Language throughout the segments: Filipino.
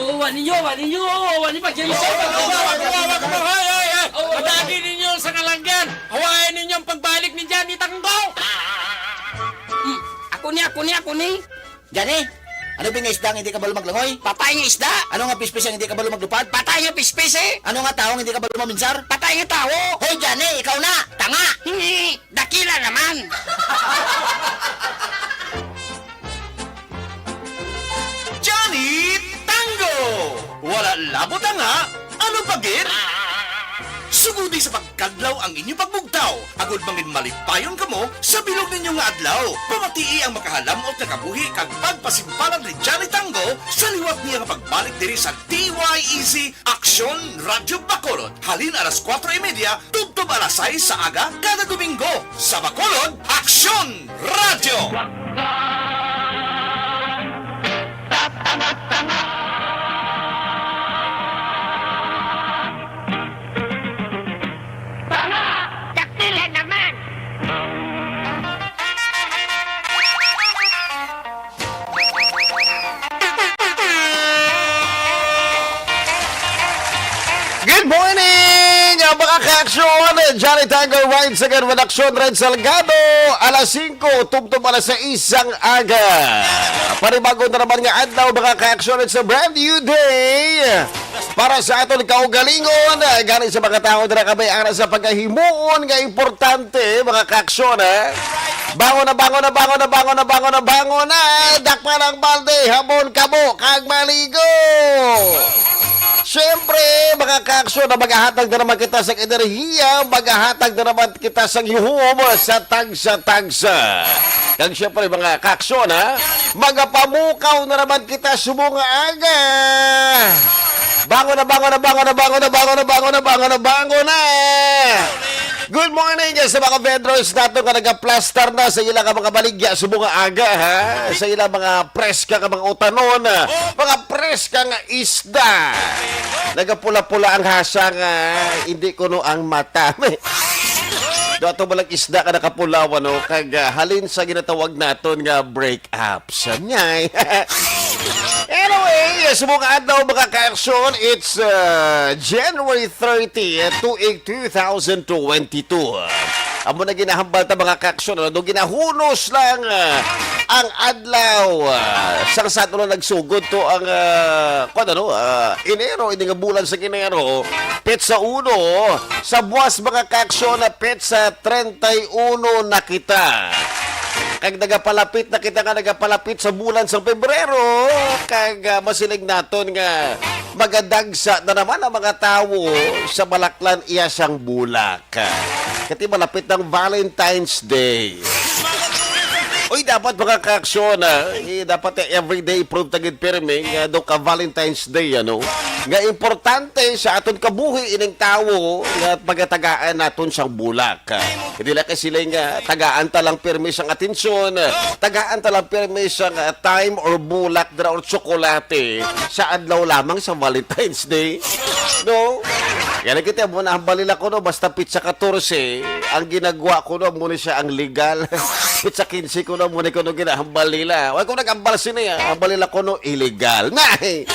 Wani pagkilo. Madagi ninyo sa kalanggan. Hawain ninyo ang pagbalik ni Johnny Tanggo. Ako ni. Jani, ano ba nga isda ang hindi ka balo maglangoy? Patay nga isda. Ano nga pispis ang hindi ka balo maglupad? Patay nga pispis eh. Ano nga taong hindi ka balo maminsar? Patay nga tao. Hoy Jani, ikaw na! Tanga. Dakila naman. Johnny Tango! Wala labot nga, ano pagit? Sugudi sa pagkadlaw ang inyong pagbugtaw. Agod mangin malipayon kamo sa bilog ninyo nga adlaw. Pamatii ang makahalamot na kabuhi kag pagpasimpalan ni Johnny Tango sa liwat niya nga pagbalik diri sa DYEZ Action Radio Bacolod. Halin alas 4:30, tubtob alas 6 sa aga kada Domingo. Sa Bacolod, Action Radio! Dakila naman. Good morning, mga ka-aksyon! Johnny Tango rides again with Aksyon Red Salgado. Alas 5, tubtob alas 6 ang aga. Panibago na naman nga adlaw, mga ka-aksyon, it's a brand new day. Para sa aton kaugalingon, galing sa mga tao na nakabayaan sa pagkahimuon nga importante, mga ka-aksyon. Bangon na, dakpa ng balde, hamon kabo, kag maligo. Siyempre, mga ka-aksyon, na maghahatag na naman kita sa enerhiya, maghahatag na naman kita sa yuhum sa tagsa-tagsa. Kag siyempre, mga ka-aksyon, magapamukaw na naman kita sumunga aga. Bangon na. Good morning sa mga vendors nato nga nagaplastar na sa ilang mga baligya subong aga ha. Sa ilang mga preska nga mga utanon, mga preska nga isda. Nagapula-pula ang hasa nga hindi kuno ang mata. Dato balang isda ka nakapulaw ano kag halin sa ginatawag naton nga break-ups. Nyay. Anyway, sa mga adlaw mga ka-aksyon, it's January 30, 2022. Amo na ginahambal ta mga ka-aksyon, do ginahunos lang ang adlaw. Sa sato na nagsugod to ang Enero, ini nga bulan sa Enero, petsa 1 sa buwas mga ka-aksyon na petsa 31 na kita. Kag nagapalapit na kita nga nagapalapit sa bulan sa Pebrero, kag masilig naton nga magadagsa na naman ang mga tao sa balaklan iya sang bulak. Kati malapit ng Valentine's Day. Uy, dapat mga ka-aksyon, dapat everyday prove tagid pirmi nga do ka Valentine's Day, ano? Nga importante sa aton kabuhi ining tawo nga pagatagaan naton sang bulak. Hindi lang kasi nga tagaan ta lang pirmi sang atensyon, tagaan ta lang pirmi sang time or bulak dra or tsokolate sa adlaw lamang sa Valentine's Day. No? Yan kita mo na hambalila ko no, basta pizza 14, ang ginagawa ko no, muna siya ang legal. Pizza 15 ko no, muna ko no ginahambal nila. Huwag ko nag-ambal sila, hambalila ko no, illegal. Nay!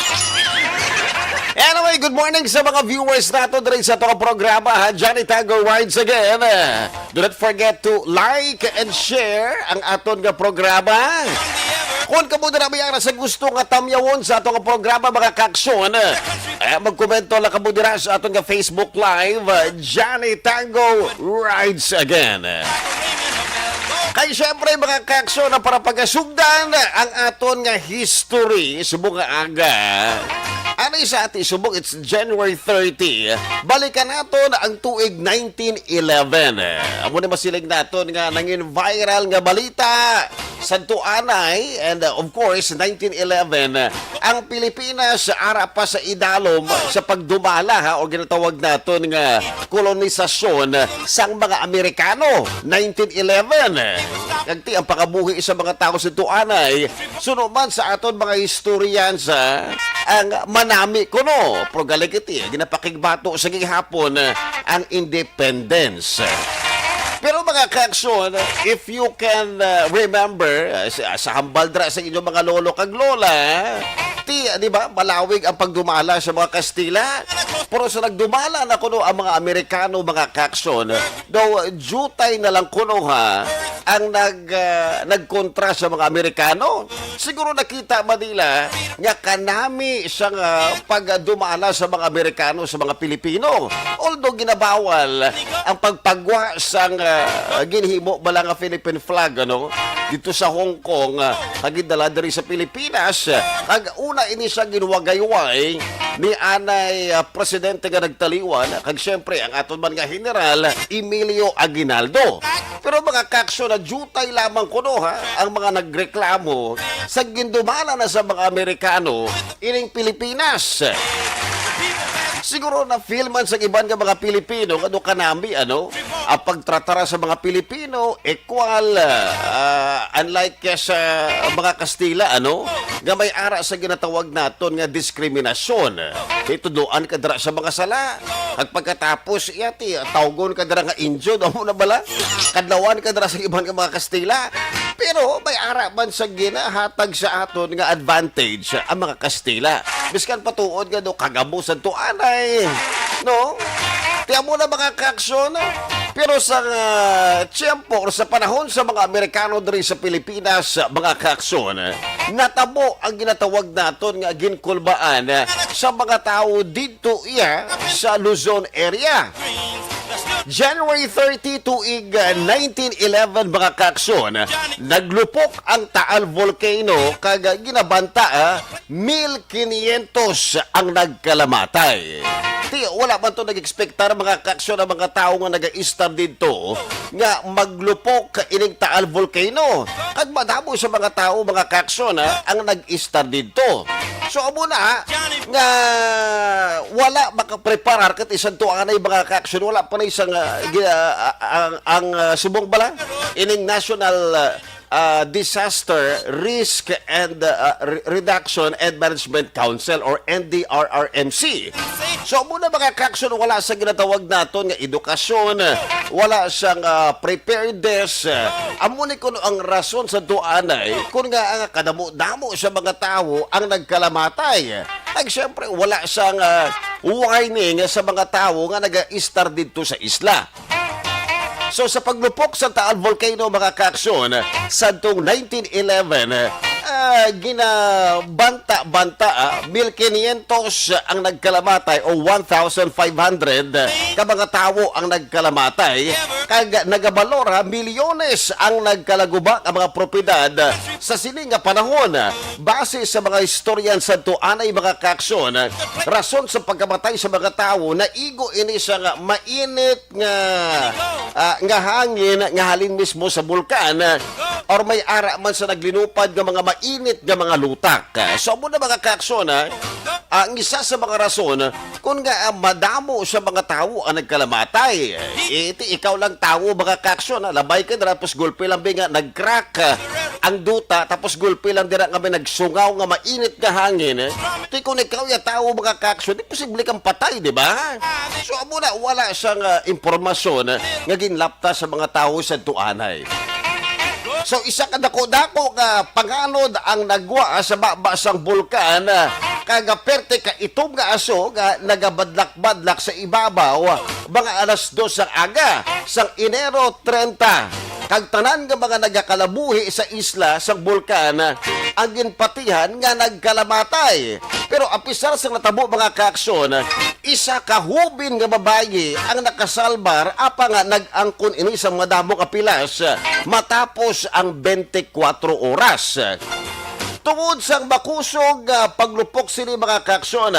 Anyway, good morning sa mga viewers nato dito sa itong programa, ha? Johnny Tango rides again. Do not forget to like and share ang aton nga programa. Kung kamo na naman sa gusto nga tamyawon sa atong programa mga ka-aksyon, magkomento lang kamo dira sa atong nga Facebook Live, Johnny Tango rides again. Kaya syempre mga ka-aksyon na para pagasugdan ang aton nga history subong nga aga. Ano sa ating subok, it's January 30. Balikan naton ang tuig 1911. Amo na masilig naton nga nangin viral nga balita sa tuanay, and of course 1911 ang Pilipinas ara pa sa idalom sa pagdumala ha o ginatawag naton nga kolonisasyon sang mga Amerikano 1911. Kagti ang pakabuhi sa mga tao sa tuanay sunuman sa aton mga historians ang manami kuno pero galikiti ginapakigbato sa gihapon ang independence. Pero mga ka-aksyon, if you can remember sa hambaldra sa inyong mga lolo kag lola, di ba, malawig ang pagdumala sa mga Kastila. Pero sa nagdumala na kuno ang mga Amerikano, mga kaksyon, daw jutay na lang kuno ha, ang nagkontra sa mga Amerikano. Siguro nakita ba nila nga kanami sa pagdumala sa mga Amerikano sa mga Pilipino. Although ginabawal ang pagpagwa sa ginhimo bala nga Philippine flag dito sa Hong Kong, kagidala diri sa Pilipinas. Kag una ini siya ginwagayway ni anay presidente nga nagtaliwan, kag syempre ang aton man nga general Emilio Aguinaldo. Pero mga kaksyo na jutay lamang kuno ha, ang mga nagreklamo sa gindumala na sa mga Amerikano ining Pilipinas. Siguro na feel man sa iban nga mga Pilipino kado kanami ang pagtratara sa mga Pilipino equal unlike sa mga Kastila nga may ara sa ginatawag naton nga diskriminasyon. Ituduan ka dira sa mga sala. At pagkatapos iyati tawgon ka dira nga injud amo na bala. Kadlawan ka dira sa iban nga mga Kastila. Pero may ara man sa ginahatag sa aton nga advantage ang mga Kastila. Biskan patuod nga kagabusan to anay. No? Tiyan mo na mga kaksyon. Pero sa tiyempo o sa panahon sa mga Amerikano diri sa Pilipinas, mga kaksyon, natabo ang ginatawag naton nga ginkulbaan sa mga tao dito sa Luzon area. January 30 tuig 1911 mga kaksyon, naglupok ang Taal Volcano kag ginabanta 1,500 ang nagkalamatay. Wala man to nag-expectar mga kaksyon ang mga tao nga nag-istar dito nga maglupok ining Taal Volcano. Kag madamo sa mga tao mga kaksyon ang nag-istar dito. So amo na nga wala makapreparar kat isang tuanay mga kaksyon, wala pa na isang ang subong bala ining National Disaster Risk and Reduction and Management Council or NDRRMC. So muna mga kaksyon, wala sa ginatawag naton nga edukasyon, wala siyang preparedness. Amo ni kuno ang rason sa duanay kun nga ang kadamo-damo sa mga tao ang nagkalamatay. Ay syempre wala siyang warning sa mga tao nga naga-istar dito sa isla. So sa paglupok sa Taal Volcano mga kaksyon, santong 1911, ginabanta-banta 1,500 ang nagkalamatay o 1,500 ka mga tao ang nagkalamatay. Kag nagabalora milyones ang nagkalaguba ang mga propiedad sa sining nga panahon. Base sa mga historian sa tuanay mga kaksyon, rason sa pagkamatay sa mga tao na igo ini siya nga mainit nga hangin nga halin mismo sa bulkan or may ara man sa naglinupad nga mga mainit nga mga lutak. So mo na mga kaksyon ang isa sa mga rason kung nga madamo sa mga tao ang nagkalamatay. Ikaw lang tao mga kaksyon, labay ka dira tapos gulpi lang nga nag-crack ang duta tapos gulpi lang dira nga may nagsungaw nga mainit nga hangin. Kung ikaw ya tao mga kaksyon, di posible kang patay, di ba? So mo na wala siyang impormasyon nga ginlapta sa mga tao sa tuanay. So isa ka dako-dako nga panganod ang nagwa sa babasang bulkan kaga perte ka itom nga aso nga nagabadlak-badlak sa ibabaw mga alas 2 sang aga sang Enero 30. Kag tanan nga mga nagakalabuhi sa isla sang bulkan ang ginpatihan nga nagkalamatay. Pero apisar sa natabo mga kaaksyon, isa kahubin nga babayi ang nakasalbar apa nga nag-angkon ini sa madamong apilas matapos ang 24 oras. Tungod sang makusog paglupok sini mga kaaksyon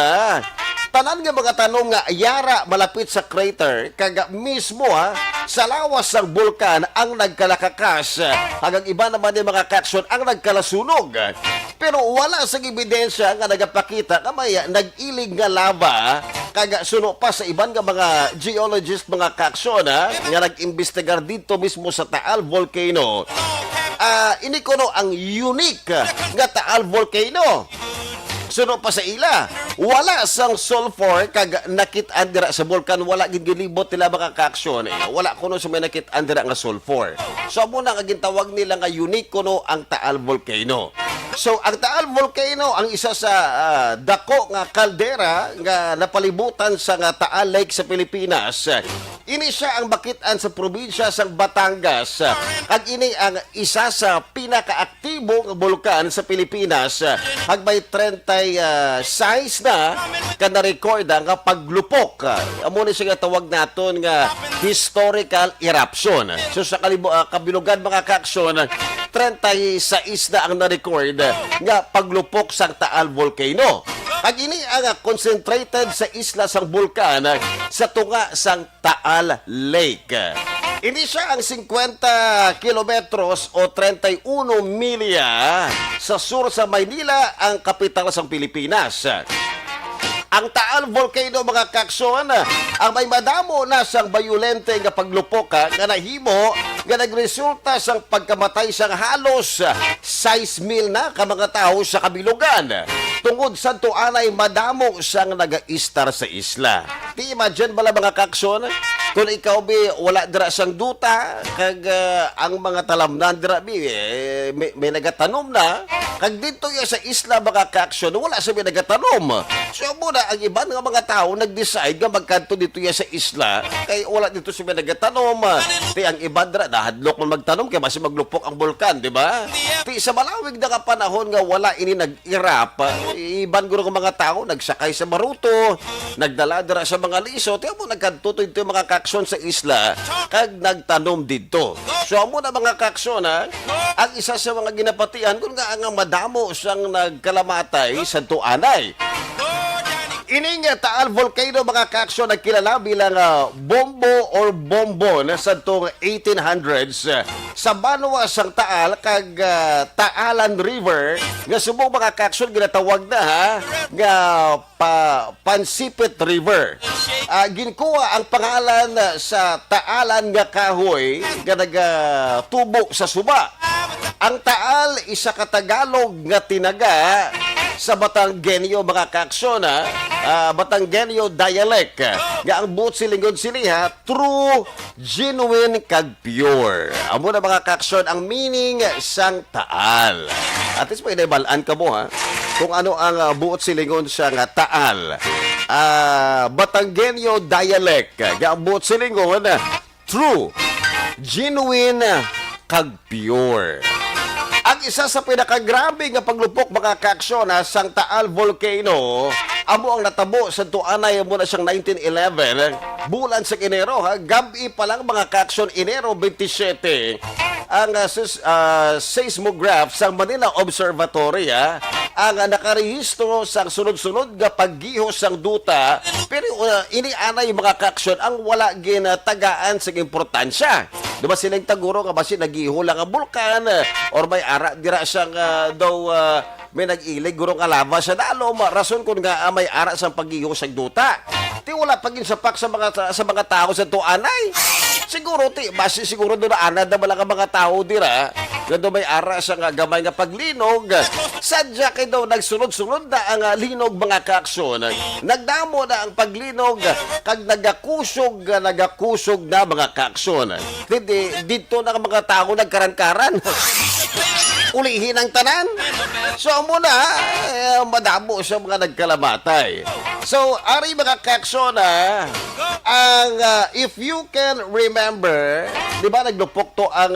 tanan nga mga tanong nga yara malapit sa crater kaga mismo sa lawas ng bulkan ang nagkalakakas hanggang iba naman yung mga kaksyon ang nagkalasunog. Pero wala sa ebidensya nga nagapakita na may nag-ilig nga lava kaga suno pa sa iban nga mga geologist mga kaksyon nga nag-imbestigar dito mismo sa Taal Volcano. Ini kuno ang unique nga Taal Volcano. Suno pa sa ila, wala sang sulfur kag nakit-an dira sa bulkan, wala gid gilibot nila mga kaaksyon. Wala kuno sa may nakit-an dira nga sulfur. So amo na nga gintawag nila nga unique kuno ang Taal Volcano. So, ang Taal Volcano ang isa sa dako nga kaldera nga napalibutan sa nga Taal Lake sa Pilipinas. Ini siya ang bakitan sa probinsya sa Batangas. At ini ang isa sa pinakaaktibong bulkan sa Pilipinas. Hag may 30 size na na-record nga paglupok. Amo ni siya tawag naton nga historical eruption. So sa kabilugan mga kaaksyon, 36 na ang na-record nga paglupok sa Taal Volcano. Ang ini ang concentrated sa isla sang bulkan sa tunga sang Taal Lake. Ini siya ang 50 kilometros o 31 milya sa sur sa Maynila, ang kapital sang Pilipinas. Ang Taal Volcano mga kakson, ang may madamo na sang bayulente nga paglupok nga nahimo nga nagresulta sang pagkamatay sang halos 6,000 na ka mga tao sa kabilugan. Tungod sa tuanay madamo sang naga-istar sa isla. Di imagine bala mga kakson, kung ikaw wala dira sang duta kag ang mga talamnan dira may nagatanom na kag dito ya sa isla mga kakson wala sa may nagatanom. So muna ang iban nga mga tao nag-decide nga magkanto dito ya sa isla kay wala dito sa may nagatanom. Ti ang iban dira hadlok man magtanom kay basi maglupok ang bulkan, di ba? Ti sa malawig na panahon nga wala ini nag-irap, iban guro nga mga tao nagsakay sa maruto, nagdala dira sa mga liso, ti amo nagkanto dito mga kakson sa isla kag nagtanom dito. So amo na mga kakson ang isa sa mga ginapatian kung nga ang madamo sang nagkalamatay sa tuanay. Ining Taal Volcano mga kakson nagkilala bilang Bombo or Bombon sa tong 1800s sa banwa sang Taal kag Taalan River nga subong mga kakson ginatawag na nga Pansipit River. Ginkuha ang pangalan sa Taalan nga kahoy nga nagatubo sa suba. Ang Taal isa ka Tagalog nga tinaga sa Batanggenyo mga kakson Batanggenyo dialect nga ang buot silingod siniha true, genuine kag pure. Amo na mga kakson ang meaning sang Taal. At least pwede balaan ka mo kung ano ang buot silingon sa nga Taal. Batanggenyo dialect nga ang buot silingon true, genuine kag pure. Ang isa sa pinakagrabe nga paglupok mga kaaksyon sang Taal Volcano, amo ang natabo sa tuanay mo na siyang 1911, bulan sa Enero gabi pa lang mga kaaksyon, Enero 27, ang seismograph sa Manila Observatory ang nakarehistro sang sunod-sunod nga paggihos sang duta, pero inianay mga kaaksyon ang wala ginatagaan sa importansya. Diba silang taguro nga basi nagiho lang ang bulkan or may ara dira siyang daw may nag-ilig gurong alaba sa dalom rason kun nga may ara sa pagiho sa duta. Ti wala pagin sapak sa mga tao sa tuanay. Siguro ti basi siguro do na anad na mga tao dira nga do may ara sa gamay nga paglinog. Sadya kay daw nagsunod-sunod na ang linog mga kaaksyon. Nagdamo na ang paglinog kag nagakusog na mga kaaksyon. Dito na mga tao nagkaran-karan. Ulihin ang tanan. So muna madamo sa mga nagkalamatay. So ari mga kaaksyon ang if you can remember, di ba naglupok to ang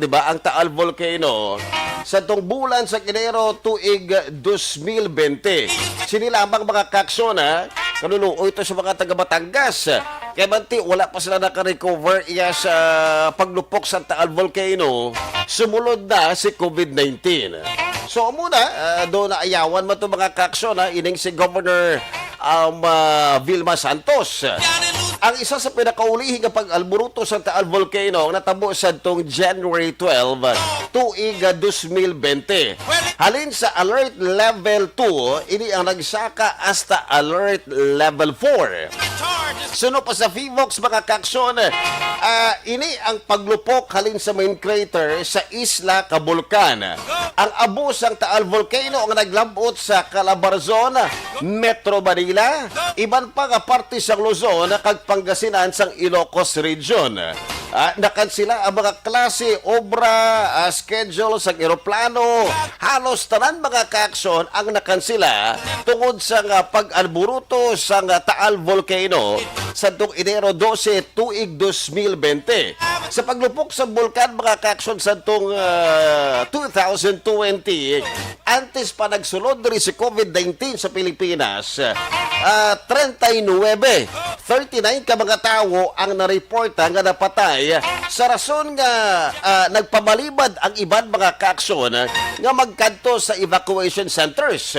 di ba ang Taal Volcano sa tong bulan sa Enero tuig 2020. Sinilamang mga kaaksyon kanuluoy ito sa mga taga Batangas. Kaya banti, wala pa sila naka-recover iya sa paglupok sa Taal Volcano. Sumulod na si COVID-19. So muna, doon na ayawan mo ito mga kaaksyon ining si Governor Vilma Santos. Ang isa sa pinakaulihing pag-alburuto sa Taal Volcano ang natabo sa itong January 12, tuig 2020. Halin sa Alert Level 2, ini ang nagsaka hasta Alert Level 4. Suno pa sa FIVOX mga kaaksyon, ini ang paglupok halin sa main crater sa Isla Cabulcan. Ang abos ng Taal Volcano ang naglabot sa Calabarzon, Metro Manila, iban pa nga parte sa Luzon kag Pangasinan sang Ilocos Region. nakansila ang mga klase, obra, schedule sa eroplano. Halos tanan mga kaaksyon ang nakansila tungod sa pag-alburuto sa Taal Volcano sa Enero 12, tuig 2020. Sa paglupok sa bulkan mga kaaksyon sa 2020, antes pa nagsulod rin si COVID-19 sa Pilipinas, 39 ka mga tao ang nareporta nga napatay sa rason nga nagpamalibad ang iban mga kaaksyon nga magkanto sa evacuation centers.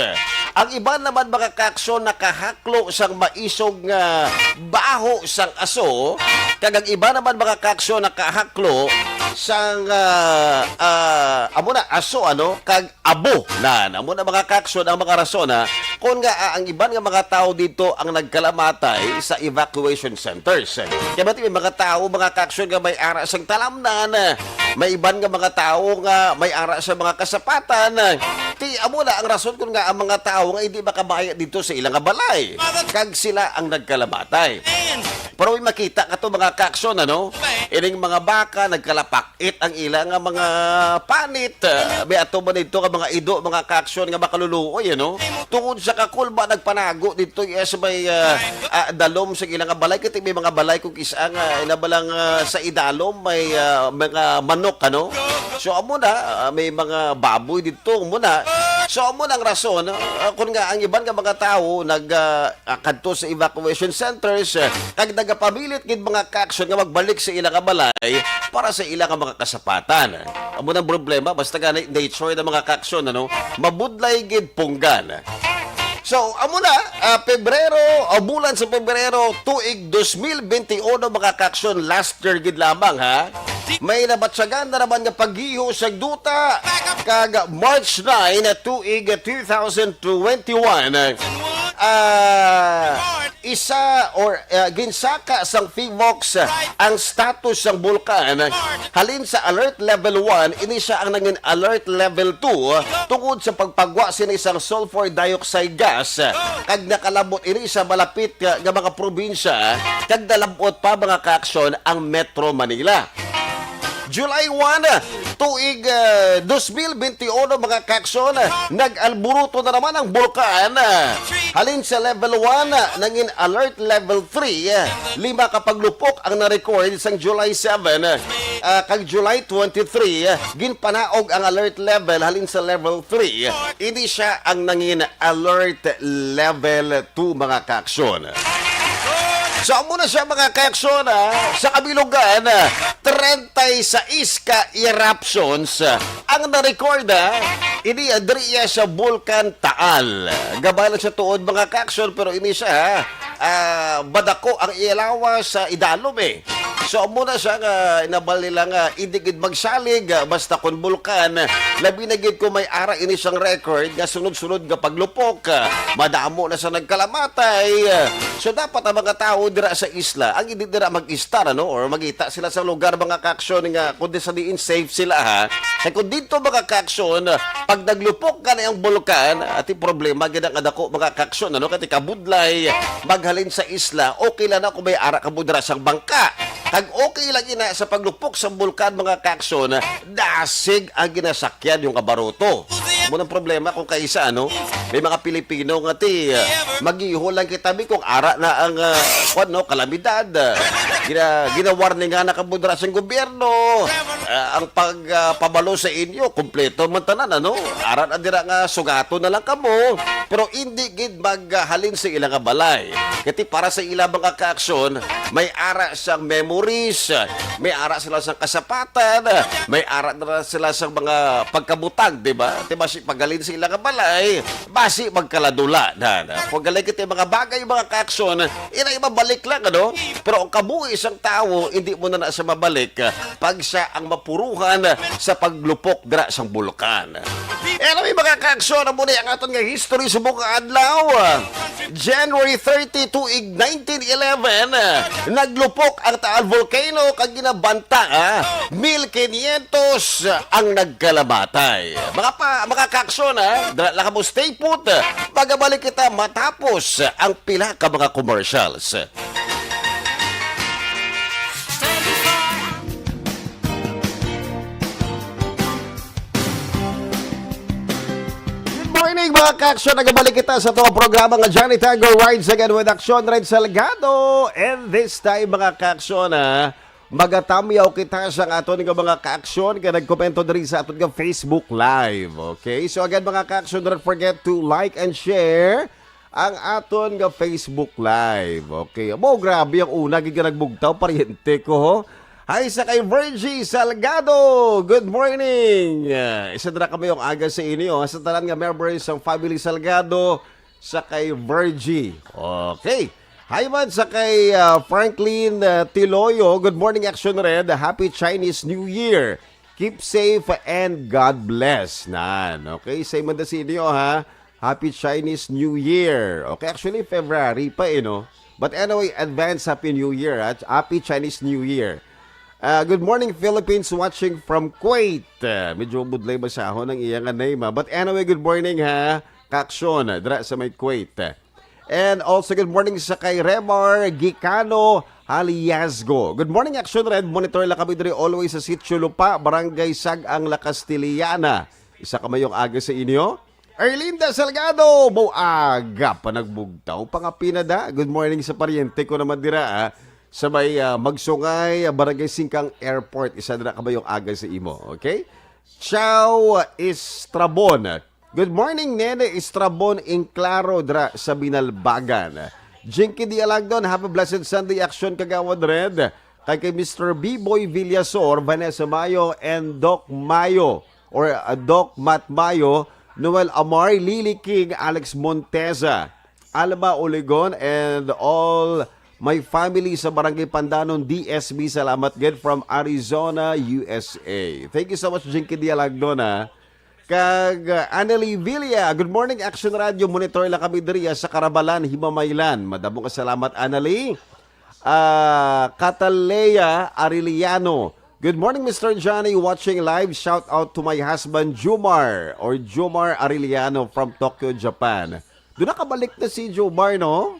Ang iban naman mga kaaksyon nakahaklo sang maisog nga baho sang aso, kag ang iba naman mga kaaksyon nakahaklo sang amo na aso kag abo na amo na mga kaaksyon ang mga rason kung nga ang iban nga mga tao dito ang nagkalamatay sa evacuation centers. Kaya may mga tao mga kaaksyon nga may ara sang talamnan, may iban nga mga tao nga may ara sa mga kasapatan. Ti amo na ang rason kung nga ang mga tao nga hindi makabaya dito sa ilang balay kag sila ang nagkalamatay. Pero may makita ka to mga kaaksyon ining mga baka nagkalapakit ang ilang nga mga panit. May ato ba dito ka mga ido mga kaaksyon nga makaluluoy tungod sa kakulba nagpanago dito sa may dalom sa ilang nga balay. Kasi may mga balay kung isa nga inabalang sa idalom may mga manok so amo na may mga baboy dito muna. So amo na ang rason kung nga ang iban nga mga tao nagkanto sa evacuation centers kag nagapamilit gid mga kaaksyon nga magbalik sa ilang balay para sa ilang mga kasapatan. Amo nang problema basta nga nature ng mga kaaksyon mabudlay gid punggan. So, amo na, Pebrero, bulan sa Pebrero, tuig 2021 mga kaaksyon, last year gid lamang may nabatsagan na naman nga paggiho sa duta kag March 9 tuig 2021 ginsaka sang PHIVOLCS ang status sang bulkan halin sa alert level 1 ini siya ang naging alert level 2 tungod sa pagpagwa sa isang sulfur dioxide gas kag nakalabot ini sa malapit nga mga probinsya kag dalabot pa mga kaaksyon ang Metro Manila. July 1, tuig 2021 mga kaaksyon, nag-alburuto na naman ang bulkan. Halin sa level 1, nangin alert level 3, 5 kapaglupok ang na-record sa July 7. Kag July 23, ginpanaog ang alert level halin sa level 3. Ini siya ang nangin alert level 2 mga kaaksyon. So, muna siya mga kaaksyon sa kabilugan, 36 ka eruptions ang na-record ini adriya sa Bulkan Taal. Gabalan sa tuod mga kaaksyon pero ini siya badako ang ilawa sa idalom So, muna siya inabal nila indigid magsalig basta kon bulkan. Labi na gid ko may ara ini siyang record nga sunod-sunod nga paglupok. Madamo na sa nagkalamatay. So, dapat ang mga tao dira sa isla, ang hindi dira mag-istar or magita sila sa lugar mga kaaksyon nga kundi sa diin safe sila Kaya kung dito mga kaaksyon, pag naglupok ka na yung bulkan, at yung problema gid ang adako mga kaaksyon kati kabudlay maghalin sa isla, okay lang na kung may ara kabudra sang bangka. Kag okay lang ina sa paglupok sa bulkan mga kaaksyon, dasig ang ginasakyan yung kabaroto. Munang problema kung kaisa may mga Pilipino nga mag-iho lang kitabi kung ara na ang kalamidad. Ginawarning nga nakabudra sa gobyerno. Ang pagpabalo sa inyo, kumpleto man tanan ara na dira nga sugato na lang kamo. Pero hindi gid maghalin sa ilang balay. Kati para sa ilang mga kaaksyon, may ara siyang memories, may ara sila sa kasapatan, may ara na sila sa mga pagkabutang, di ba? Diba si paghalin sa ilang balay, basi magkaladula na. Paghalin kita mga bagay, mga kaaksyon, inay mabalik lang, Pero ang kabuhi isang tao, hindi mo na sa mabalik pag siya ang mapuruhan sa paglupok dira sang bulkan. May mga kaaksyon, muna ang aton nga history sa buong adlaw. January 30 tuig 1911, naglupok ang Taal Volcano kag ginabanta 1,500 ang nagkalamatay. Mga kaaksyon dala ka mo stay put. Pagabalik kita matapos ang pila ka mga commercials. morning mga ka-aksyon. Nagabalik kita sa itong programa nga Johnny Tango Rides Again with Aksyon Red Salgado. And this time mga ka-aksyon magatamyaw kita sa aton nga mga ka-aksyon kaya nagkomento na rin sa aton nga Facebook Live. Okay? So again mga ka-aksyon, don't forget to like and share ang aton nga Facebook Live. Okay? Mo, grabe ang una. Giga nagbugtaw, pariente ko ho. Hi sa kay Virgie Salgado. Good morning. Isa na kami yung aga sa inyo. Sa talan nga members ng Family Salgado sa kay Virgie. Okay. Hi man sa kay Franklin Tiloyo. Good morning Action Red. Happy Chinese New Year. Keep safe and God bless. Okay, say man sa inyo ha. Happy Chinese New Year. Okay, actually February pa no. But anyway, advance Happy New Year. Happy Chinese New Year. Good morning Philippines watching from Kuwait. Medyo budlay masahon ang iyang name. But anyway, good morning ha. Kaksyon, dra sa may Kuwait. And also good morning sa kay Remar Gicano Haliasgo. Good morning Action Red. Monitor lang kami diri always sa Sitio Lupa, Barangay Sagang, La Castillana. Isa ka mayong aga sa inyo. Erlinda Salgado, mo aga pa nagbugtaw pangapinada. Good morning sa pariente ko naman dira sa may Magsungay, Barangay Singkang Airport. Isa na kabayong aga sa imo, okay? Ciao Estrabon. Good morning, Nene Estrabon in Claro dra sa Binalbagan. Jinky Dialagdon, have a blessed Sunday Action Kagawad Red. Kay Mr. B-Boy Villasor, Vanessa Mayo, and Doc Mayo, or Doc Matt Mayo, Noel Amar, Lily King, Alex Monteza, Alma Oligon, and all my family sa Barangay Pandanon, DSB. Salamat again from Arizona, USA. Thank you so much, Jinky Dialagdon Kag Annalie Villa, good morning Action Radio. Monitor lang kami diriya sa Karabalan, Himamaylan. Madamong kasalamat Annalie. Catalea Ariliano, good morning Mr. Johnny watching live. Shout out to my husband Jumar or Jumar Ariliano from Tokyo, Japan. Doon nakabalik na si Jumar, no?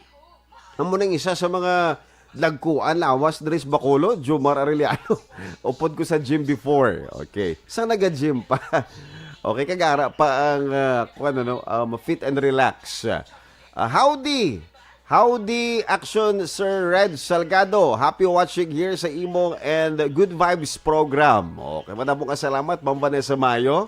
Amo nang isa sa mga lagkuan lawas Dres Bacolod, Jumar Arellano. Upod ko sa gym before. Okay. Saan naga-gym pa? Okay, kagara pa ang fit and relax. Howdy Action Sir Red Salgado. Happy watching here sa imong and Good Vibes program. Okay, madamong kasalamat Ma'am Vanessa Mayo.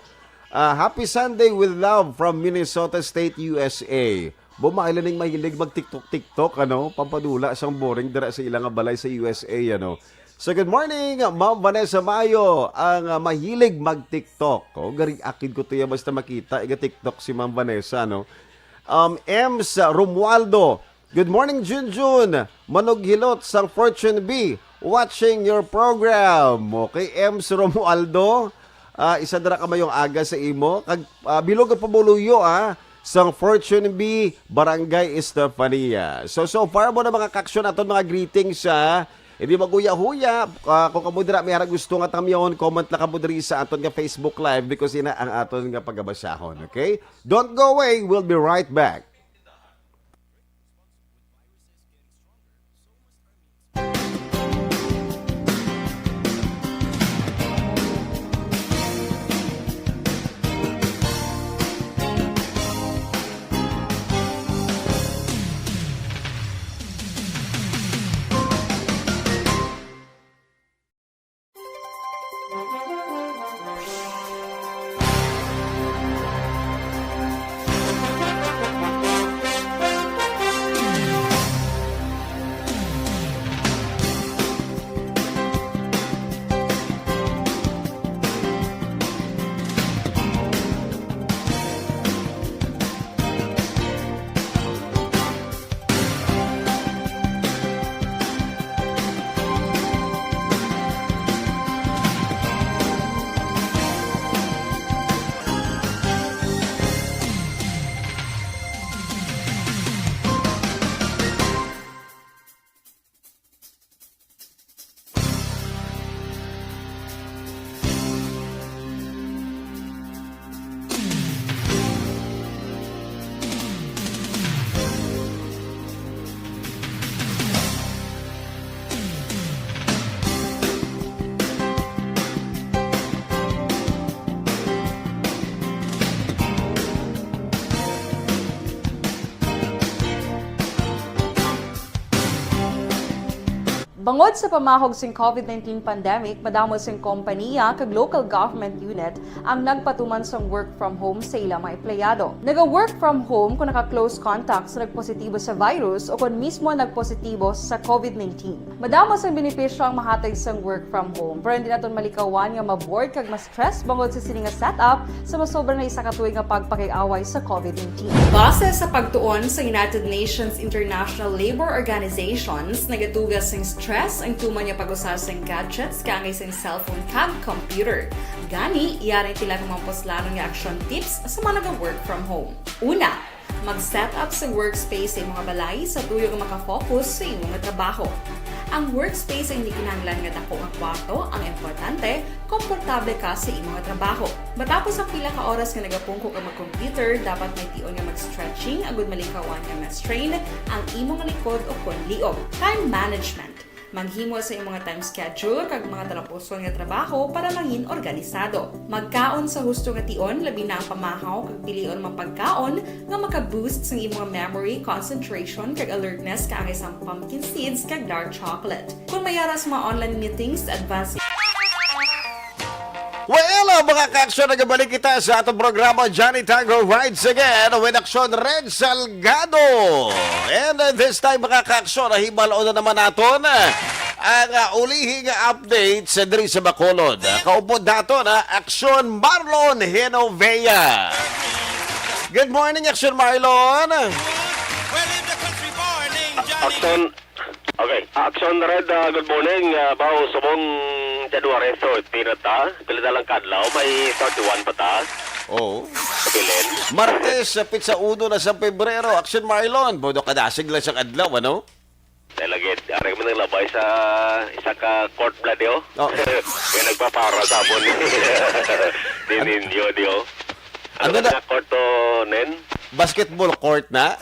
Happy Sunday with love from Minnesota State, USA. Bumakailan ng mahilig mag-TikTok, pampadula siyang boring dira sa ilang balay sa USA, So good morning, Ma'am Vanessa Mayo, ang mahilig mag-TikTok. Garing akin ko to yan, basta makita, iga-TikTok si Ma'am Vanessa, Ems Romualdo, good morning, Junjun, Manughilot sang Fortune B, watching your program. Okay, Ems Romualdo, isa dara ka mayong aga sa imo, bilog at pabuluyo, sang Fortune B, Barangay Estefania. So far mo na mga kaksyon aton mga greetings hindi maguya-huya. Kung kamudra may harag gusto nga tamyon, comment lang kamudri sa aton nga Facebook Live because ina ang aton nga pagabasahon. Okay? Don't go away. We'll be right back. Bangod sa pamahog sing COVID-19 pandemic, madamo sing kompanya kag local government unit ang nagpatuman sang work from home sa ilang mga empleyado. Naga-work from home kung naka-close contact sa nagpositibo sa virus o kung mismo nagpositibo sa COVID-19. Madamo sang benepisyo ang mahatag sang work from home, pero hindi naton malikawan nga ma-bored kag ma-stress bangod sa sini nga setup sa masobra na isa ka tuig nga pagpakiaway sa COVID-19. Base sa pagtuon sa United Nations International Labor Organizations, nagatugas sing stress ang tuman niya pag-usar sing gadgets kangay sing cellphone kag computer. Gani, iyarin tila ng mga poslano nga action tips sa mga nag-work from home. Una, mag-set up sa workspace sa mga balay sa tuyo nga makafocus sa imong nga trabaho. Ang workspace ay hindi kinahanglan nga dako nga kwarto, ang importante, komportable ka sa imong nga trabaho. Matapos ang pila ka oras nga nagapungko ka mag-computer, dapat may tion nga mag-stretching agud malikawan nga ma-strain ang imong likod o konliog. Time management. Maghimo sa imong mga time schedule kag mga talapuson nga trabaho para mangin organisado. Magkaon sa husto nga tion, labi na ang pamahaw kag pilion mga pagkaon nga maka-boost sa imong memory, concentration kag alertness kaangay sa pumpkin seeds kag dark chocolate. Kung mayara sa mga online meetings, advance Well, mga ka-aksyon, nagabalik kita sa atong programa Johnny Tango Rides Again with Aksyon Red Salgado. And this time, mga ka-aksyon, nahibalo na naman natin ang ulihing update sa diri sa Bacolod. Kaupod nato na Aksyon Marlon Genovea. Good morning, Aksyon Marlon. Action Red, good morning. Bao subong January 13 pinata. Pilita lang kadlaw, may 31 pata. Oh. Kabilin. Martes, pizza uno na sa Pebrero, Aksyon Marlon. Bodo kadasig lang sa kadlaw, ano? Delegate, ari mo nang labay sa isa ka court blood yo. Oh. May nagpapara sa amon. Dininyo dio. Ano na? na court to, Nen? Basketball court na.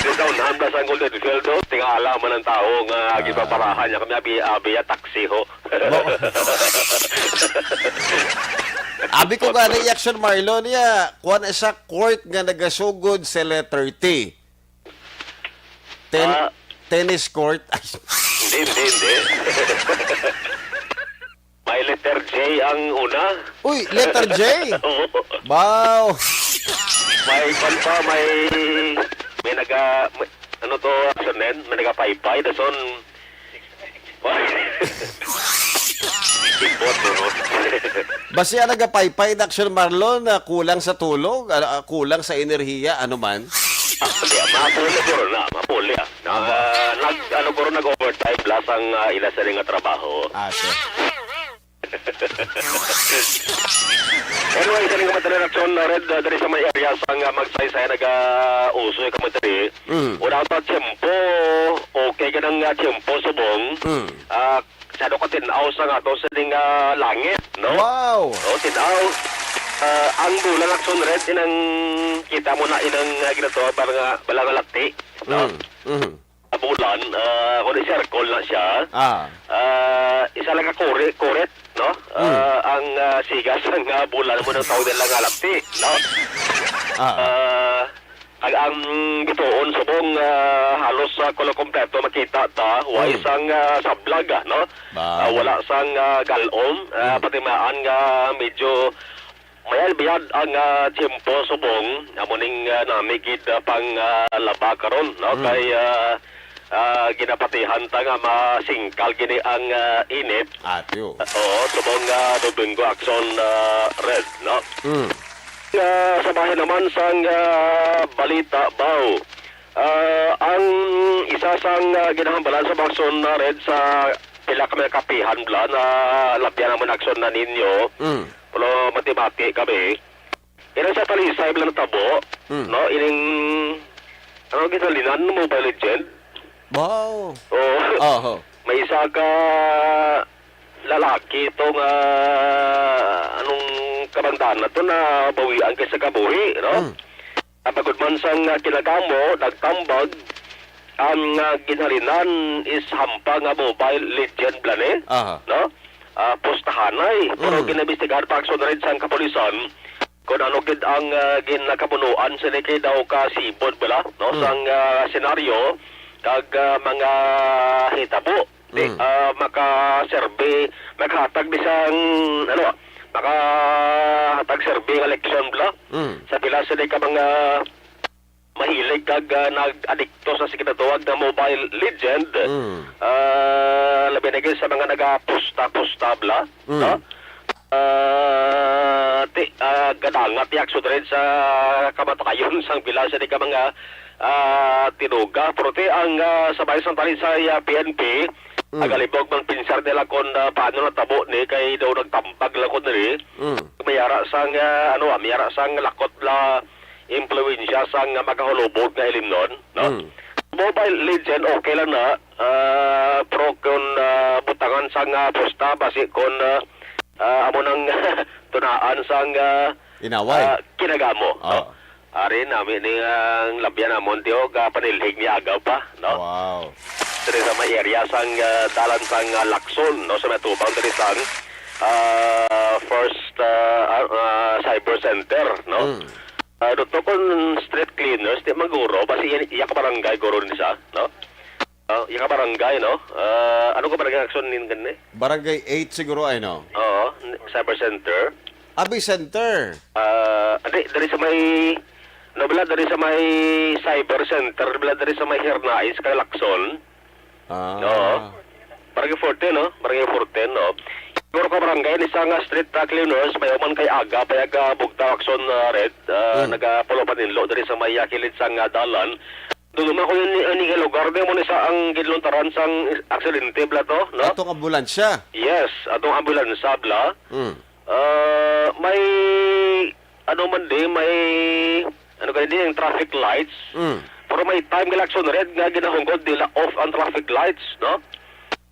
Ikaw, nahanda sa Golden Field, tingala man ang tao nga gipaparahan niya kami abi taxi ho. Abi ko nga na Action Marlon niya, kuha na sa court nga nagasugod sa letter T. Tennis court. Hindi. May letter J ang una. Uy, letter J? Oo. Wow. May kanta, may ano to, Action, may nagapaypay, dason, Bigboat, no? Basta nagapaypay na Action Marlon na kulang sa tulog, kulang sa enerhiya, ano man? Hindi, mapuli puro na, mapuli ah. Nag-overtime plus ang ila sa ring nga trabaho. Ate. Anyway, sa ring kamatali Action Red, dari sa may area sang magsaysay nag-uso yung kamatali. Una ito, tiyempo, okay ka ng tiyempo subong. Sado ko tinaw sa nga to sa ring langit, no? Wow! O, tinaw. Ang bulan Action Red, inang kita mo na inang ginagawa parang balang lati, no? Bulan, kung i-circle na siya, isa lang ka-kuret, no? Ang sigas ng bulan mo ng tawag nilang alapti, no? Ang bituon subong halos kulo kompleto makita ta, wa isang sablag, no? Wala sang galom, pati maan nga medyo mayal biyad ang tiyempo subong, amuning namigid pang laba karon, no? Kay ginapatihan ta nga masingkal gini ang init. Atyo. Oo, subong Domingo Action Red, no? Sa bahay naman sang balita baw. Ang isa sang ginahambalan sa Action Red sa pila kami kapihan bla na labyan naman aksyon na ninyo. Pero mati-mati kami. Ina sa talisay bla na tabo, no? Ining ano ginalinan Mobile Legend. Wow! Oh. May isa ka lalaki itong anong kabantaan na ito na bawian kaysa kabuhi, no? Pagod man sang kinagamo, nagtambag, ang ginhalinan is hampa nga Mobile Legend plane, no? Postahanay, pero ginabistigahan pa Action Red sang kapulisan, kung ano gid ang ginakabunuan sa kay daw ka sibod bala, no? Sang senaryo, kag mga hitabo. Di maka-survey, makahatag bisang makahatag survey ng election bla. Sa pila sila ka mga mahilig kag nag-adikto sa sikinatuwag na Mobile Legend. Labi na sa mga nagapusta-pusta bla. No? Gadangat yak sudred sa kamatayon sang pila sila ka mga tinuga. Prote ang sabay sang tali sa PNP, agalibog mang pinsar nila kon paano natabo ni kay daw nagtampag lakon ni. Mayara sang mayara sang lakot la impluwensya sang makahulubog nga ilimnon, no? Mobile Legend okay lang na pro kon butangan sang posta basi kon amo nang tunaan sang Inaway. kinagamo. Oh. Ari namin ni ang labyan namon tiyo panilhig ni agaw pa, no? Wow. Dari sa may area sang dalan sang Lacson, no? Sa matubang dari sang first cyber center, no? Dito kon street cleaners, di maguro, basi iya ka barangay guro ni sa, no? Iya ka barangay, no? Ano ka barangay action nin ganun eh? Barangay 8 siguro ay no? Oo, cyber center. Abi Center. Dari sa may bila dari sa may cyber center, bila dari sa may Hernais kay Lacson. No. Barangay 14, no? Barangay 14, no? Siguro ka barangay ni sang street cleaners, may uman kay aga, payaga bugta Lacson red, nagapulo pa ninlo dari sa may kilit sang dalan. Doon ko yun ni lugar din mo ni sa ang gidluntaran sang aksidente bla to, no? Atong ambulansya. Yes, atong ambulansya bla. May yung traffic lights. Pero may time Lacson red nga ginahungkod nila off ang traffic lights, no?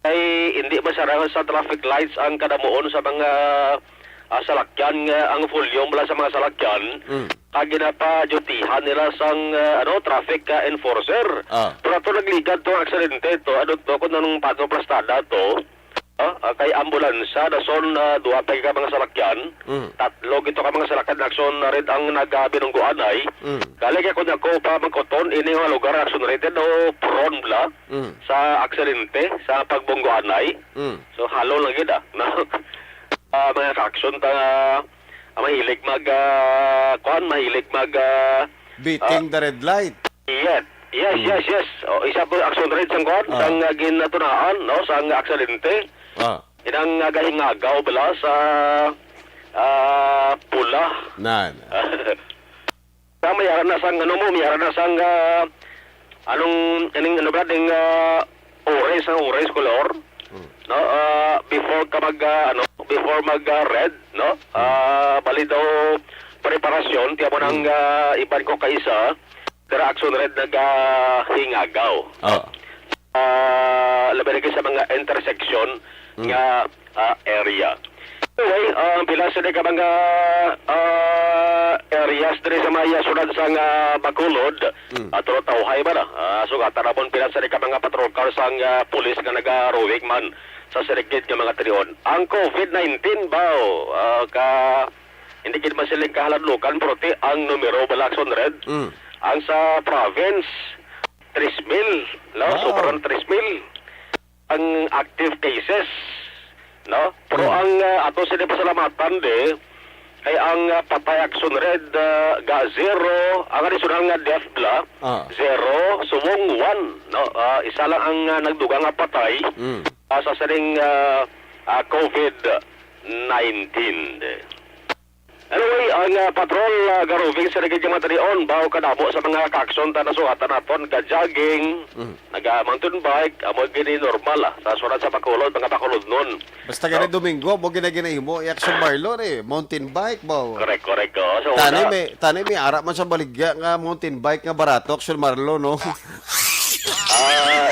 Ay hindi masarangan sa traffic lights ang kadamuon sa mga salakyan nga ang volume mula sa mga salakyan. Kagi na pa dutihan nila sang traffic enforcer. Pero ito nagligad to aksidente to, to kung anong pato plastada to. Kay ambulansya na son duwa pa ka mga salakyan. Tatlo gito ka mga salakyan akson red ang nagabinungguanay. Kali kaya kung ako pa magkoton ini nga lugar akson red no prone bla sa aksidente sa pagbungguanay. So halo lang gid mga ka-aksyon mahilig mahilig Beating the red light. Yes. Isa po action red sang kon sang ginatunaan no sang aksidente. Inang gahingagaw bala sa pula. Nan. Mayara na sang anong ba ding orange color. No, before ka mag red, no? Bali daw preparasyon tiya mo nang iban ko kaisa. Pero action red nagahingagaw. Labi na sa mga intersection nga area. Anyway, pila sa ka mga areas diri sa maya sunod sa Bacolod at tawhay ba na? Sugatan na pon pila sa ka mga patrol cars ang pulis nga naga-rowing man sa sirigid nga mga triyon. Ang COVID-19 ba hindi gid masiling kahaladlukan prote ang numero balakson red. Ang sa province 3,000, no? Sobrang 3,000 ang active cases, no? Pero ang ato sila pasalamatan kay ang patay action red ga 0, ang additional nga death bla 0, suwong 1, no? Isa lang ang nagdugang nga patay sa saring COVID-19. Anyway, ang patrol garoving sa nagiging matarion, bago kadamo sa mga kakson na suhatan naton, ka-jogging, naga-mountain bike, amoy gini normal sa sunod sa Bacolod, mga Bacolod nun. Basta gani Domingo, mo ginaginahin mo, iyak sa Marlon mountain bike ba? Correct. So, Tanay may ara man sa baligya nga mountain bike nga barato, Action Marlon, no?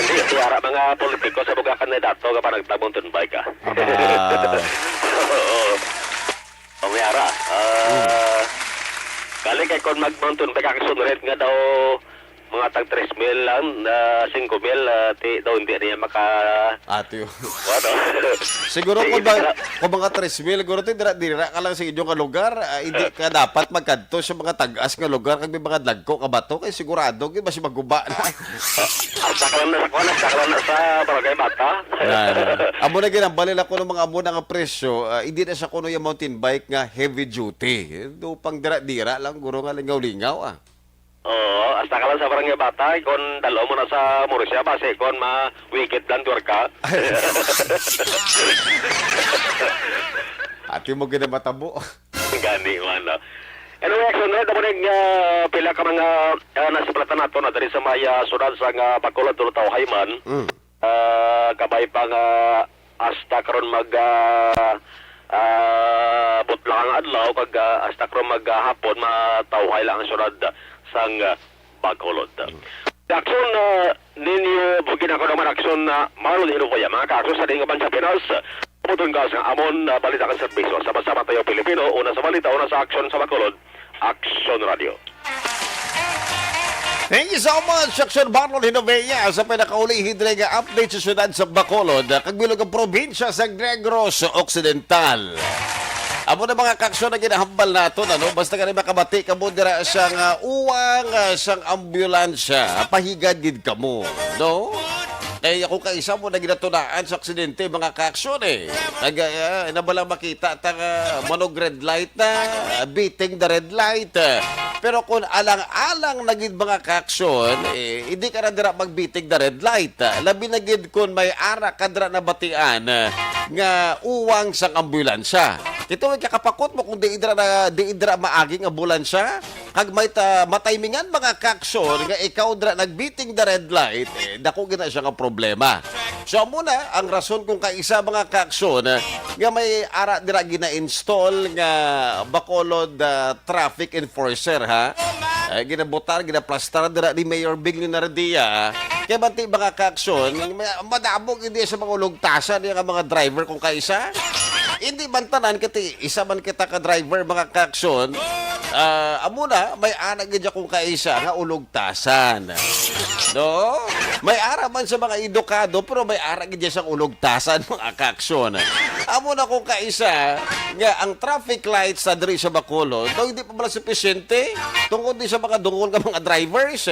Hindi, ara mga politiko sa mga kandidato kapag nagta-mountain bike, Mayara, kali kay kon mag-mountain bike ang sunred nga daw mga tag 3 mil lang, 5 mil, daw hindi niya maka... Ate, Ano? siguro kung mga 3,000, siguro dira ka lang sa inyong lugar, hindi ka dapat magkanto sa mga tagas nga lugar, kag may mga dagko ka ba to, kay sigurado, kay basi maguba na. Saklan na sa Barangay Bata. Amo na ginambali lang ko ng mga amo na nga presyo, hindi na siya kuno yung mountain bike nga heavy duty. Do pang dira-dira lang, guro nga lingaw-lingaw Oo, hasta ka lang sa Barangay Bata, kung dalaw mo na sa Murcia, base kung ma-wicked lang tour ka. Ate mo ginamatabo. Gani man. Anyway, so na damo ning pila ka mga nasiplatan nato na diri sa maya sunod sa Bacolod Tulaw Hayman. Kabay pa nga hasta karon mag butlang ang adlaw kag hasta karon maghapon matawhay lang ang sunod sang Bacolod. Aksyon ninyo bugin ako naman aksyon na Marlon Hinukoya mga kaakson sa ding bansa Pinas. Pumutun ka sa amon balita kan serbisyo. Sama-sama tayo Pilipino, una sa balita, una sa aksyon sa Bacolod. Aksyon Radio. Thank you so much, Action Barlon Hinovea sa pinakaulihid nga update sa syudad sa Bacolod, kagbilog ang probinsya sa Negros Occidental. Amo na mga kaksyon na ginahambal nato, ano? Basta ka rin makabati ka mo dira siyang uwang siyang ambulansya, pahigad gid ka mo, no? Eh, ako kaisa mo na ginatunaan sa aksidente, mga kaksyon nabala makita manog red light na, beating the red light. Pero kung alang-alang nagid mga kaksyon, hindi ka na dira mag-beating the red light. Labi na gid kung may ara ka dira na batian nga uwang sang ambulansya. Ito ay kakapakot mo kung di idra maaging ambulansya. Kag may mataymingan mga kaksyon nga ikaw dra nag-beating the red light, dako gina siya nga problema. So muna, ang rason kung kaisa mga kaksyon nga may ara dira gina-install nga Bacolod traffic enforcer ha. Ginabutar, ginaplastar dira ni Mayor Big Nardia. Kaya banti mga kaksyon, madabog hindi sa mga ulugtasan yung mga driver kung kaisa. Hindi bantanan kiti isa man kita ka driver mga kaksyon. Amo na may ana gid kung kaisa nga ulugtasan. No? May ara man sa mga edukado pero may ara gid sa ulugtasan mga kaksyon. Amo na kung kaisa nga ang traffic lights sa diri sa Bacolod, hindi pa pala suficiente tungkol din sa mga dungol nga mga drivers.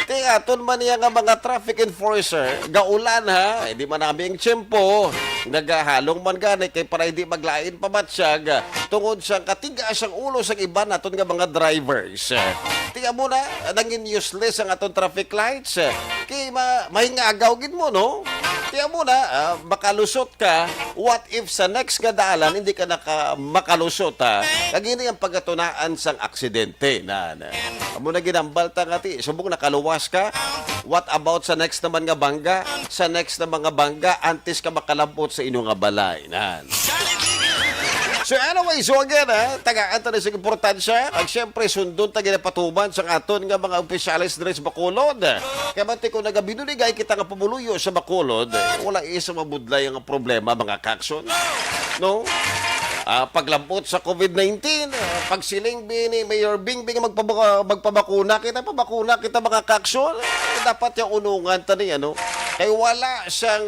Kaya aton man niya nga mga traffic enforcer, gaulan ha, hindi man namin tiyempo, nagahalong man gani kay para hindi maglain pamatsyag tungod sa katiga siyang ulo sa iba naton nga mga drivers. Tiga mo na, nangin useless ang aton traffic lights. Kay mahingagaw gid mo, no? Tiga mo na, makalusot ka, what if sa next nga dalan hindi ka makalusot ha? Kagini ang pagatunaan sang aksidente na. Amo na ginambal ta ngati, subong nakaluwas ka. What about sa next naman nga bangga? Sa next na mga bangga, antes ka makalambot sa inyong nga balay. So anyway, so again tagaan ta na sa importansya. At syempre, sundon ta ginapatuman sa aton nga mga opisyalis diri sa Bacolod. Kaya mati kung nagabinuligay kita nga pumuluyo sa Bacolod, wala isa mabudlay ang problema mga kaksyon. No? Paglambot sa COVID-19, pagsiling ni Mayor Bingbing magpabakuna kita mga kaksyon, dapat yung unungan tani kay wala siyang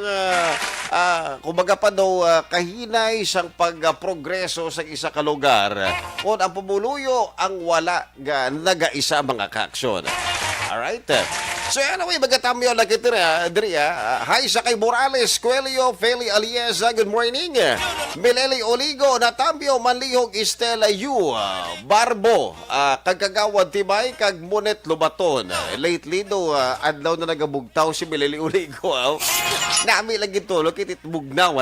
kumbaga pa daw kahinay siyang pagprogreso sa isa ka lugar kung ang pumuluyo ang wala nagaisa mga kaksyon. Alright? So anyway, magatamyo na kita diri. Hi sa kay Morales, Coelho, Feli Alieza, good morning. Mileli Oligo, Natambio, Manlihog, Estela Yu, Barbo, kagkagawad Tibay, kag Monet Lubaton. Lately do, adlaw na nagabugtaw si Mileli Oligo. Nami lagi tulog, ititbugnaw,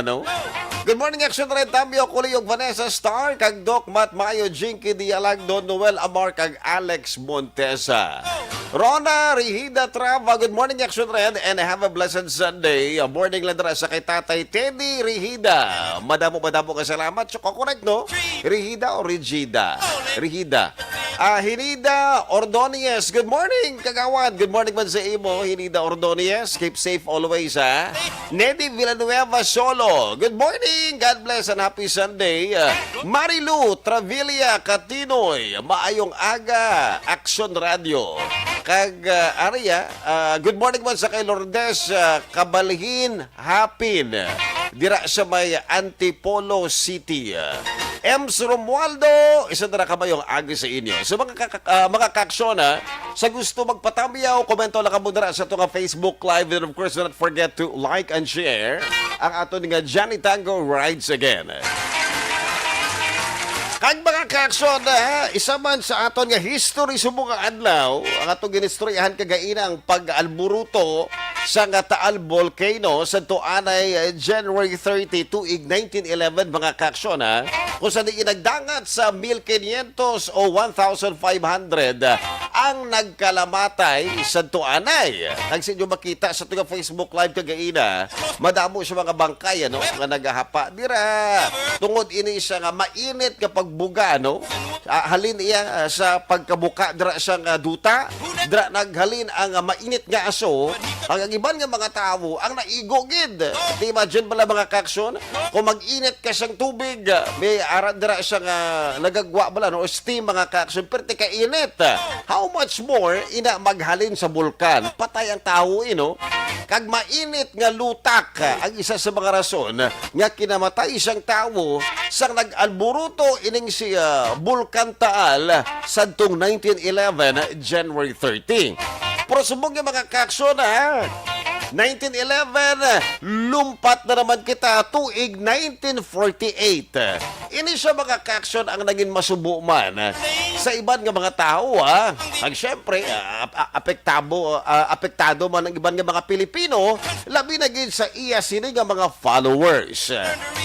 Good morning, Action Red Tambio, Kuliyog, Vanessa Star, kag Doc Matt Mayo, Jinky Dialag, Don Noel Amar, kag Alex Montesa. Rona Rihida Trava, good morning, Action Red, and have a blessed Sunday. Morning lang dara sa kay Tatay Teddy Rihida. Madamo ka salamat. So, correct, no? Rihida o Rigida? Rihida. Hinida Ordonez, good morning, kagawad. Good morning man sa imo, Hinida Ordonez. Keep safe always, ha? Nedy Villanueva Solo, good morning. God bless and happy Sunday. Marilu Travilla Catinoy, maayong aga, Action Radio. Kag Arya, good morning man sa kay Lourdes Kabalhin Hapin. Dira sa may Antipolo City. Ems Romualdo, isa na kamayong agi sa inyo. So mga kaksyon sa gusto magpatamiyaw, komento lang kamo dira sa itong Facebook Live. And of course, do not forget to like and share ang ato nga Johnny Tango Rides Again. Kag mga kaksyon, isa man sa aton nga history sa mga adlaw, ang atong ginistoryahan kagaina ang pag-alburuto sa nga Taal Volcano sa tuanay January 30, tuig 1911 mga kaksyon kung saan inagdangat sa 1,500 o 1,500 ang nagkalamatay sa tuanay. Ang sa inyo makita sa tunga Facebook Live kagaina, madamo sa mga bangkay nga nagahapa dira. Tungod ini siya nga mainit kapag buga halin iya sa pagkabuka dira sa nga duta, dira naghalin ang mainit nga aso. Ang iban nga mga tao ang naigo gid. Imagine bala mga kaksyon, kung mag-init ka siyang tubig, may aran dira siya nga nagagwa bala o steam mga kaksyon, pero tika init. How much more ina maghalin sa bulkan? Patay ang tao kag mainit nga lutak ang isa sa mga rason nga kinamatay siyang tao sang nag-alburuto ining si Bulkan Taal sadtong 1911 January 30. Pero subong yung mga kaksyon 1911, lumpat na naman kita tuig 1948. Ini siya mga kaksyon ang naging masubo man sa iban nga mga tao. Ang syempre, apektado man ang iban nga mga Pilipino, labi na gid sa iya sini nga mga followers.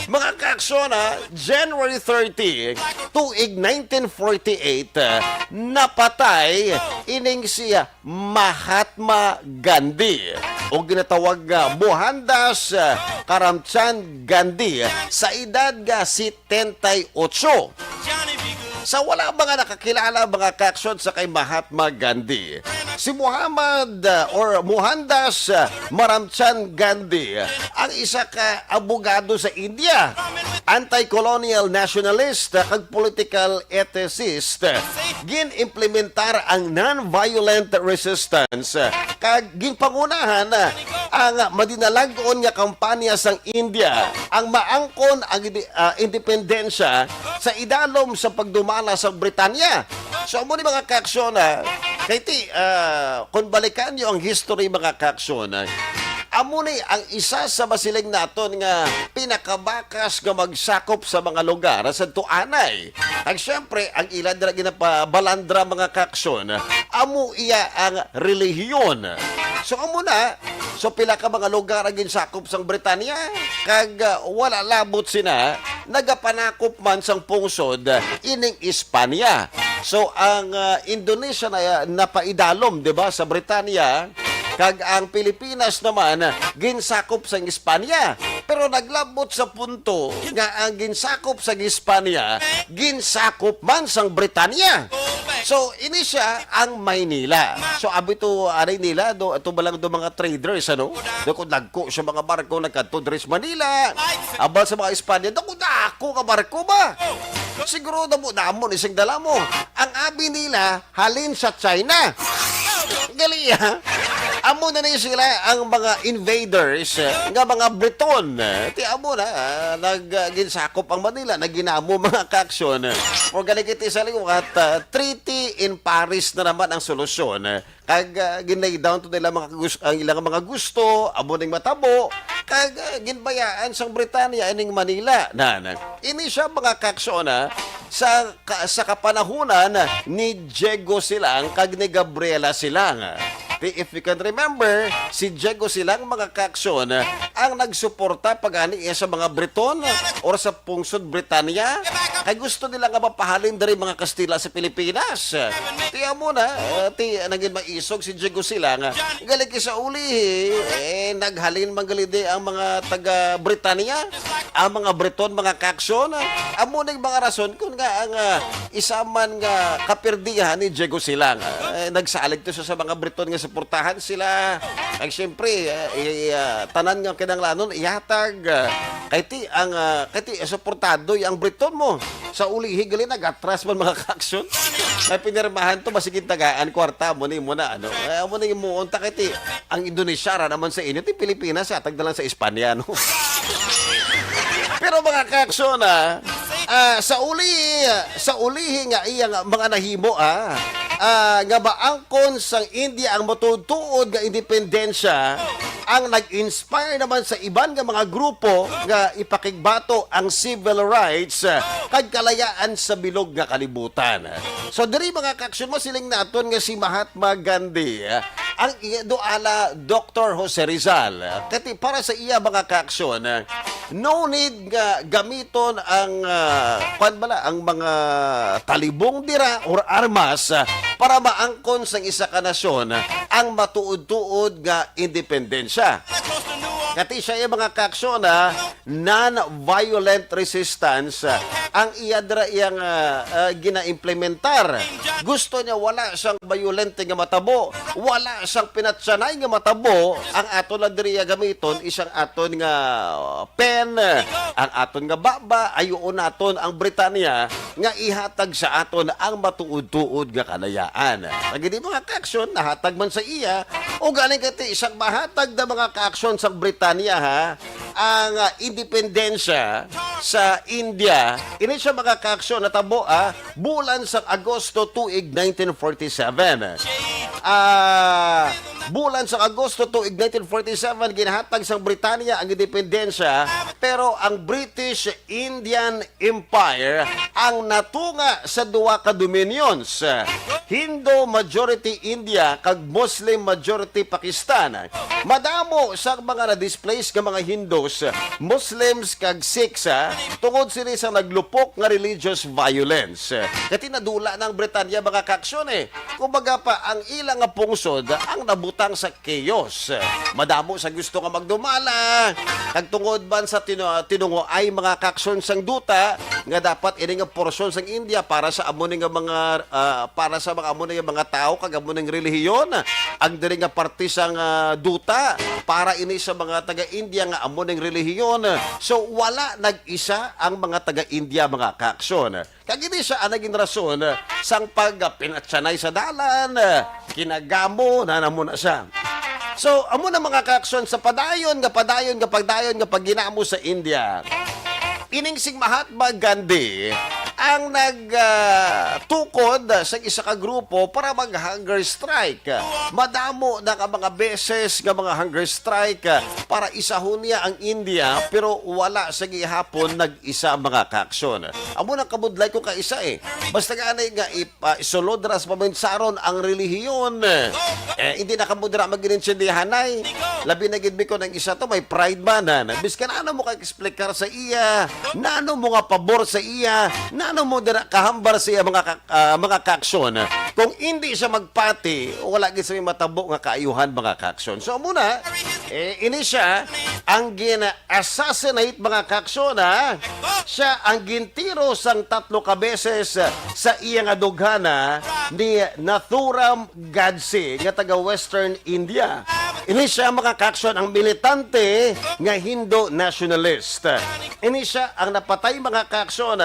Mga kaksyon, January 30, tuig 1948, napatay ining siya Mahatma Gandhi o ginatawag nga Mohandas Karamchand Gandhi sa edad nga 78. Sa wala mga nakakilala mga kaksyon sa kay Mahatma Gandhi, si Mohandas Karamchand Gandhi ang isa ka abogado sa India, anti-colonial nationalist kag political ethicist. Gin-implementar ang non-violent resistance kag ginpangunahan ang madinalag-on nga kampanya sang India ang maangkon ang independensya sa idalom sa pagdumala sa Britanya. So mo ni mga kaksyon kung balikan niyo ang history mga kaksyon, amo ni ang isa sa masiling naton nga pinakabakas nga magsakop sa mga lugar sa tuanay. Ang syempre, ang ilan na ginapabalandra mga kaksyon, amo iya ang relihiyon. So amo na, so pila ka mga lugar ang ginsakop sang Britanya, kag wala labot sina, nagapanakop man sang pungsod ining Espanya. So ang Indonesia na napaidalom, di ba, sa Britanya, kag ang Pilipinas naman ginsakop sa Espanya. Pero naglabot sa punto nga ang ginsakop sa Espanya ginsakop man sang Britanya. So ini siya ang Maynila. So abi to aray nila ito balang do mga traders do ko dagko sa mga barko nagkadto diri sa Manila. Abal sa mga Espanya dako ka barko ba? Siguro damo isang dala mo. Ang abi nila halin sa China. Gali amo na niya sila ang mga invaders nga mga Briton. Ti amo na nagginsakop ang Manila, naginamo mga kaksyon. O galikiti sa liwat, treaty in Paris na naman ang solusyon. Kag ginlay down to nila ang ilang mga gusto, amo ning matabo, kag ginbayaan sang Britanya ining Manila. Ini siya mga kaksyon sa kapanahunan ni Diego Silang kag ni Gabriela Silang. If you can remember, si Diego Silang mga kaksyon ang nagsuporta pagani sa mga Briton or sa pungsod Britanya ay gusto nila nga mapahalin dari mga Kastila sa Pilipinas. Tiya mo na, naging maisog si Diego Silang galing sa uli naghalin manggalide ang mga taga Britanya, ang mga Briton mga kaksyon. Amo ning mga rason kung nga ang isa man nga kapirdihan ni Diego Silang nagsalig to sa mga Briton nga suportahan sila. Ang siyempre, tanan nga kinanglanon, ihatag. Kaya ang suportado ang Briton mo. Sa uli, higali, nag-atras man mga kaksyon. May pinirmahan to, masiging tagaan, kwarta mo ni mo na, ano. Mo na yung muunta kiti. Ang Indonesia ra naman sa inyo, ti Pilipinas, atag na lang sa Espanya, no? Pero mga kaksyon, sa ulihi nga iyang mga nahimo, nga maangkon sang India ang matutuod nga independensya ang nag-inspire naman sa iban nga mga grupo nga ipakigbato ang civil rights kag kalayaan sa bilog nga kalibutan. So diri mga kaksyon mo siling naton nga si Mahatma Gandhi ang doala Dr. Jose Rizal. Kati para sa iya mga kaksyon, no need nga gamiton ang ang mga talibong dira or armas para maangkon sang isa ka nasyon ang matuod-tuod nga independensya. Kati siya yung mga kaksyon non-violent resistance ang iyadra iyang gina-implementar. Gusto niya wala siyang violent nga matabo, wala siyang pinatsanay nga matabo. Ang aton na diriya gamiton isang aton nga pen, ang aton nga baba, ayoon naton ang Britanya nga ihatag sa aton ang matuod-tuod nga kalayaan. Pagdi mga kaksyon nahatag man sa iya o galing kati isang mahatag na mga kaksyon sa Britanya ang independensya sa India. Ini siya mga kaksyon natabo bulan sa Agosto tuig 1947. Bulan sa Agosto tuig 1947 ginahatag sa Britanya ang independensya, pero ang British Indian Empire ang natunga sa duwa ka dominions, Hindu majority India kag Muslim majority Pakistan. Madamo sa mga na-displaced nga mga Hindus, Muslims kag Sikhs tungod sini sa naglupok nga religious violence. Kati nadula ng Britanya mga kaksyon kumbaga pa ang ilang nga pungsod ang nabutang sa chaos. Madamo sa gusto nga magdumala. Kag tungod ban sa tinungo ay mga kaksyon sang duta nga dapat ini nga porsyon sang India para sa amo nga mga para sa mga amo nga mga tao kag amo ning relihiyon. Ang diri nga parte sang duta para ini sa mga taga-India nga amo ning relihiyon. So wala nag-isa ang mga taga-India mga kaksyon. Kag ini siya ang naging rason sang pagpinatsanay sa dalan, kinagamo na namo na siya. So, amo na mga kaksyon sa pagdayon nga pagginamo sa India. Ining sing Mahatma Gandhi ang nagtukod sa isa ka grupo para mag-hunger strike. Madamo na ka mga beses nga mga hunger strike para isahon niya ang India, pero wala sa gihapon nag-isa mga kaksyon. Amo na kabudlay ko kaisa Basta ganay nga isulod ras paminsaron ang relihiyon. Hindi na kabudra mag-ininsindihanay. Labi na gid ko ng isa to may pride man. Biskan ano mo ka-explicar sa iya, nano mo nga pabor sa iya, nano mo dira kahambar sa iya mga kaksyon. Kung hindi siya magpati, wala gid sa matabo nga kaayuhan mga kaksyon. So muna, ini siya ang gina-assassinate mga kaksyon Siya ang gintiro sang 3 ka beses sa iya nga dughana ni Nathuram Godse nga taga Western India. Ini siya mga kaksyon ang militante nga Hindu nationalist. Ini siya ang napatay mga kaksyon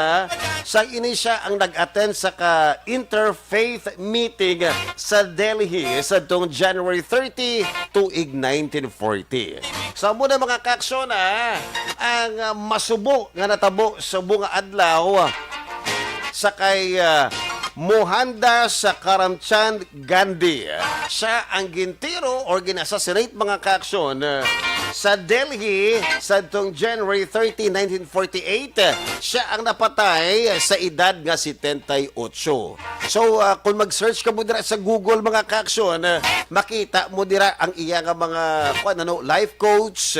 sa ini siya ang nag-attend sa interfaith meeting sa Delhi sa tong January 30 tuig 1940. Sa muna mga kaksyon ang masubo nga natabo sa bunga adlaw sa kay Mohandas Karamchand Gandhi. Siya ang gintiro or ginassassinate mga kaaksyon sa Delhi sa tong January 30, 1948. Siya ang napatay sa edad nga 78. So, kung mag-search ka mo dira sa Google mga kaaksyon, makita mo dira ang iya nga mga life coach.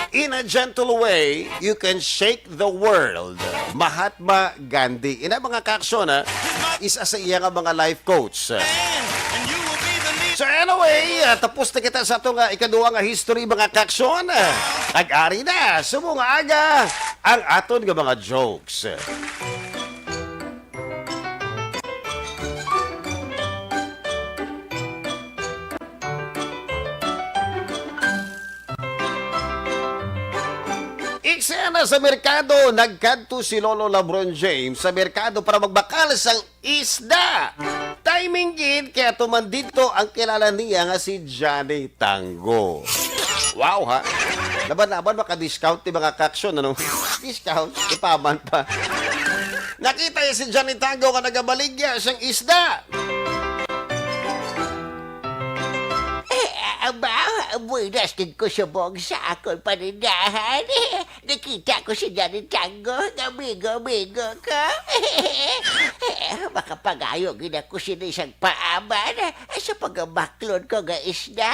In a gentle way, you can shake the world. Mahatma Gandhi. Ina mga kaaksyon, isa sa iya nga mga life coach. So anyway, tapos na kita sa itong ikaduha nga history mga kaaksyon. Nag-ari na, sumunga aga ang aton nga mga jokes. Eksena sa merkado, nagkanto si Lolo LeBron James sa merkado para magbakal sang isda. Timing gid, kaya tuman dito ang kilala niya nga si Johnny Tango. Wow ha! Laban-laban maka-discount ni mga kaksyon, ano? Discount? Ipaman pa. Nakita niya si Johnny Tango ka nagabaligya siyang isda. Buenas din ko subong sa akong panindahan. Nakita ko si Johnny Tango. Amigo-amigo ko. Makapagayo gina ko sila isang paaman sa pagbaklon ko nga isda.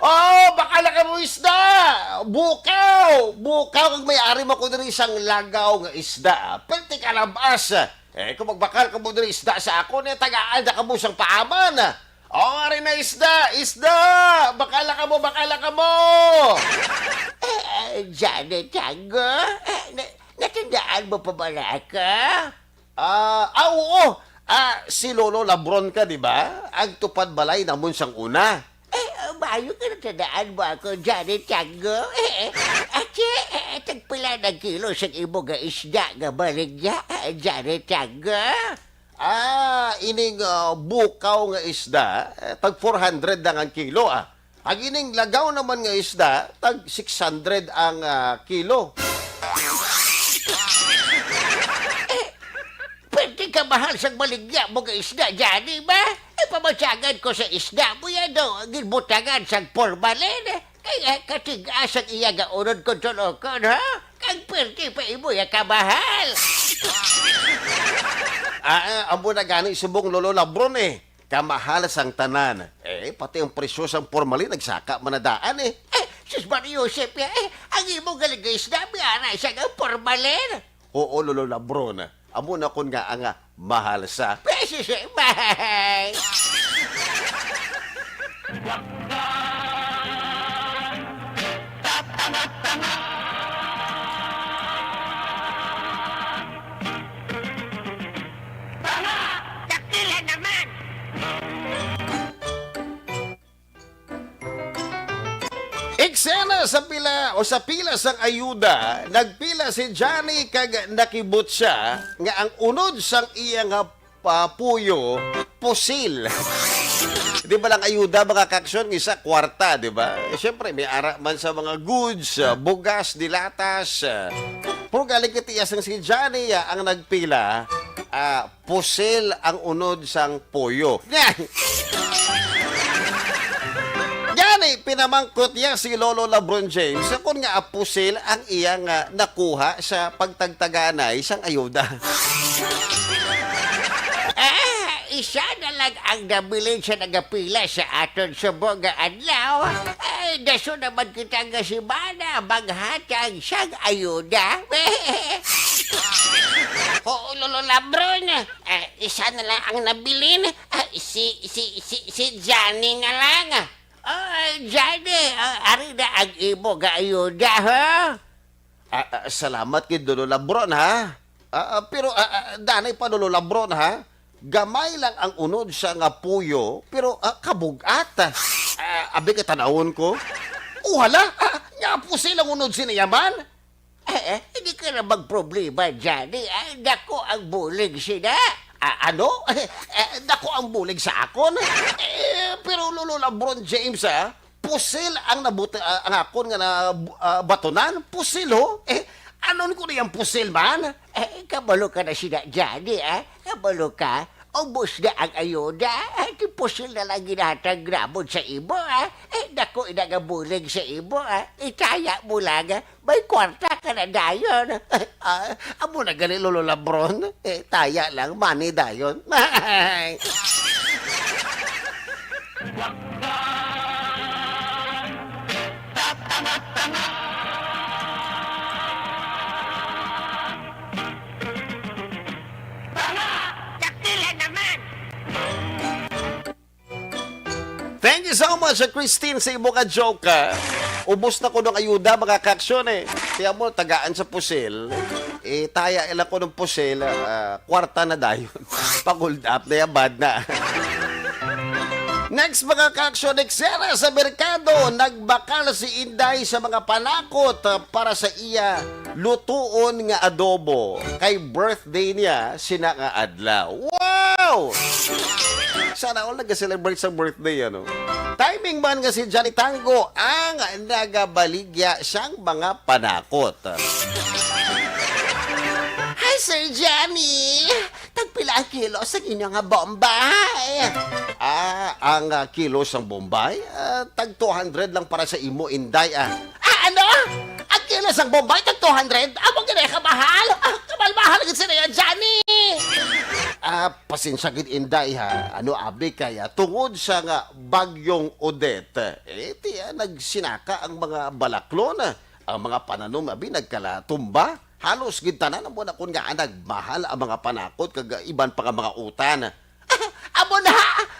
Oh, bakala ka mo isda! Bukaw! Bukaw kung may-ari mo ko din isang lagaw nga isda. Pwede ka labas. Kung magbakal ka mo din isda sa ako, tagaan na ka mo siyang paaman. Oh, rin na isda! Isda! Bakala ka mo! Johnny Tango? Natandaan mo pa ba na ako? Oo! Si Lolo LeBron ka, di ba? Ang tupad balay namon siyang una. Bayo ka natandaan mo ako, Johnny Tango? Tagpila ng kilo sa imo nga isda nga baligya, Johnny Tango? Ining bukaw nga isda, tag 400 ang kilo, Ang ining lagaw naman nga isda, tag 600 ang kilo. Pwede ka mahal sa baligya mo nga isda, Johnny ba? Pamatsagan ko sa isda mo yan daw, ginbutangan sa formalin. Kaya katigas ang iya nga unod ko tulokon, ha? Kang pwede pa imo ya kamahal. Amo na gani subong Lolo LeBron Kamahal sang tanan. Pati ang presyo sang formalin nagsaka manadaan Sus Mario Josep, ang imo galigay isda, biyana siya nga formalin. Oo, Lolo LeBron. Amo na kun nga ang mahal sa. Peso siya, bahay. Dakila naman! Eksena sa pila sang ayuda, nagpila si Johnny kag nakibot siya nga ang unod sang iya nga puyo, pusil. Di ba lang ayuda mga kaksyon, isa kwarta, di ba? Siyempre, may ara man sa mga goods, bugas, dilatas. Pero galing kitiyas ng si Johnny ang nagpila, pusil ang unod sang puyo. Gani, pinamangkot niya si Lolo LeBron James kung nga pusil ang iyang nakuha sa pagtagtaganay sang ayuda. Isa na lang ang nabilin sa nagapila sa aton subong nga adlaw. Daso naman kita nga si Mana maghatag siyang ayuda. Oo, Lolo LeBron. Isa na lang ang nabilin. Si Johnny na lang. Johnny, ari na ang imo nga ayuda, ha? Salamat kay Lolo LeBron, ha? Pero danay pa Lolo LeBron, ha? Gamay lang ang unod sa nga puyo, pero kabugat. Abi ka tanawon ko. Hala, nga pusil ang unod sinayaman. Hindi ka na magproblema, Johnny. Dako ang bulig sila. Ano? Dako ang bulig sa akon. Pero Lolo LeBron James, pusil ang ang akon nga na batonan. Pusil, ho? Anon ko na yung pusil, man? Kabalo ka na sila, Johnny, Kabalo ka? Ubus na ang ayuda. Pusil na lang ginatang gramod sa ibo, Dako inagabulig sa ibo, Itaya mo lang, may kwarta ka na dayon. Amo na gali, Lolo LeBron. Taya lang, money dayon. Dakila naman! Thank you so much, Christine, sa imo ka joke, Ubos na ko ng ayuda, mga kaksyon, Kaya mo, tagaan sa pusil. Taya ilang ko ng pusil, kwarta na dayon. Pag-hold up na yan, bad na. Next mga ka-aksyon, eksena sa merkado, nagbakal si Inday sa mga panakot para sa iya lutuon nga adobo. Kay birthday niya, sinakaadlaw. Wow! Sana all nag-celebrate sa birthday, ano? Timing man nga si Johnny Tango ang nagabaligya siyang mga panakot. Hi, Sir Johnny! Tagpila ang kilo sa inyo nga bombay. Ang kilos ng Bombay, tag 200 lang para sa imo, Inday. Ano? Ang kilo sa bombay, tag 200? Amo ganay ka mahal? Kamal-mahal gid sa niya, Johnny! Pasensya gid, Inday, ha. Ano, abi, kaya tungod sa nga bagyong Odette, nagsinaka ang mga balaklon, ang mga pananom, abi, nagkalatumba. Halos gid tanan mo na kun nga nagmahal ang mga panakot kag iban pa nga mga utan. Amo na!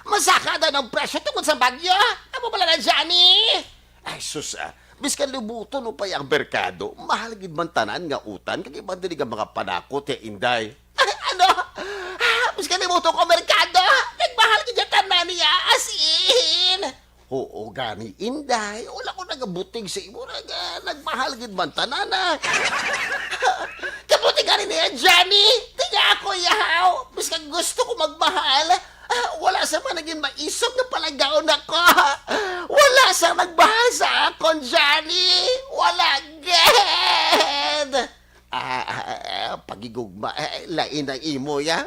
Masaka na ng presyo tungkol sa bagyo! Amo pala na, Johnny! Ay sus, biskan lubuto no pa ang merkado, mahal gid man tanan nga utan kag iban dili nga mga panakot, Inday. Ano? Mas kalimuto ko merkado! Nagmahal ka dyan tanan niya! As in! Oo, gani, Inday. Wala ko nagabuting sa imo. Nagmahal gid man tanan. Kabuti ka rin niya, Johnny! Tiga ako, yahaw! Mas kang gusto ko magmahal, wala sa man naging maisog na palagaon ako! Wala sa magmahal sa akon, Johnny! Wala, ged! Pagigugma, lain ang imo, ya.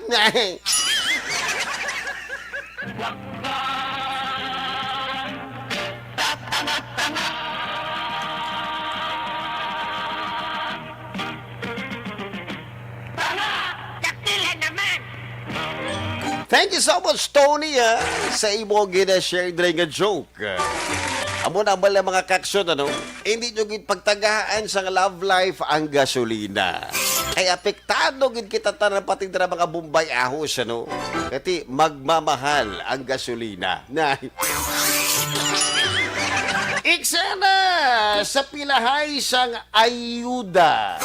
Thank you so much, Tony, sa imo gina-share nga joke. Amo na bala mga kaksyon, ano? Hindi nyo gid pagtagaan sa love life ang gasolina. Ay apektado gid kita tanan pati dira mga Bombay ahos, ano? Kati magmamahal ang gasolina. Iksana sa pilahay sang ayuda.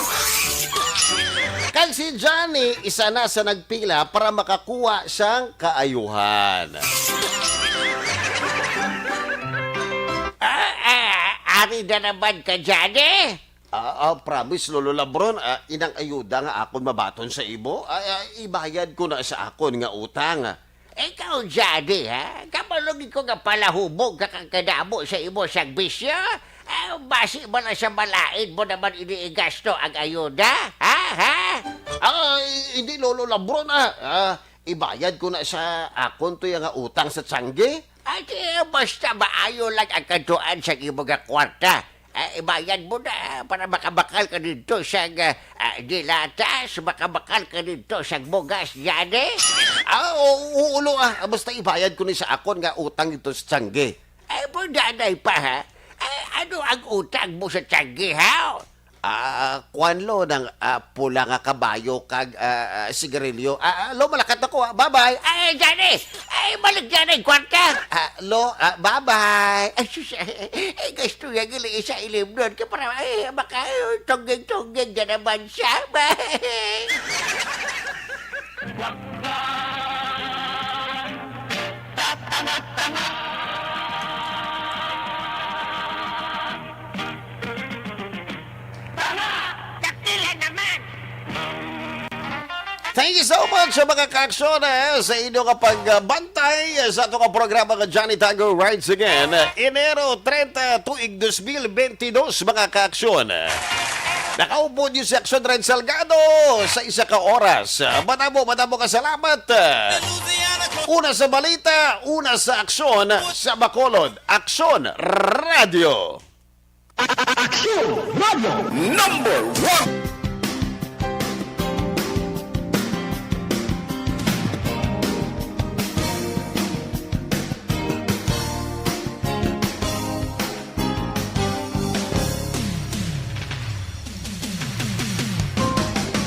Kag si Johnny, isa na sa nagpila para makakuha siyang kaayuhan. Ari na naman ka, Johnny! Promise, Lolo Labron, inang ayuda nga akon mabaton sa ibo, ibayad ko na sa akon nga utang. Ikaw, Johnny, ha? Kamalugin ko nga palahubog kakagkadamo sa imo sang bisyo? Basi mo na sa malain mo naman iniigasto ang ayuda? Ha? Hindi, Lolo Labron, ibayad ko na sa akon to yung nga utang sa tsangge. At basta maayo lang ang kantuan sa imo nga kwarta. Ibayad mo na para makabakal ka dito sa dilatas, makabakal ka dito sa bugas, Johnny? Ulo, basta ibayad ko ni sa akon nga utang ito sa tsangge. Pundanay pa, ha? Ano ang utang mo sa tiyanggi, ha? Kwanlo ng pula nga kabayo kag sigarilyo. Lo, malakat ako. Bye-bye. Johnny! Balik Johnny, kwarta! Lo, bye-bye. Gusto niya gili isa ilim doon. Kaya para, baka tungging-tungging ka naman siya. Thank you so much sa mga kaaksyon sa inyong pagbantay sa itong programa ng Johnny Tango Rides Again. Enero 30, tuig 2022, mga kaaksyon. Nakaupo niyo si Aksyon Red Salgado sa isa ka oras. Madamo ka salamat. Una sa balita, una sa aksyon sa Bacolod. Aksyon Radio. Number 1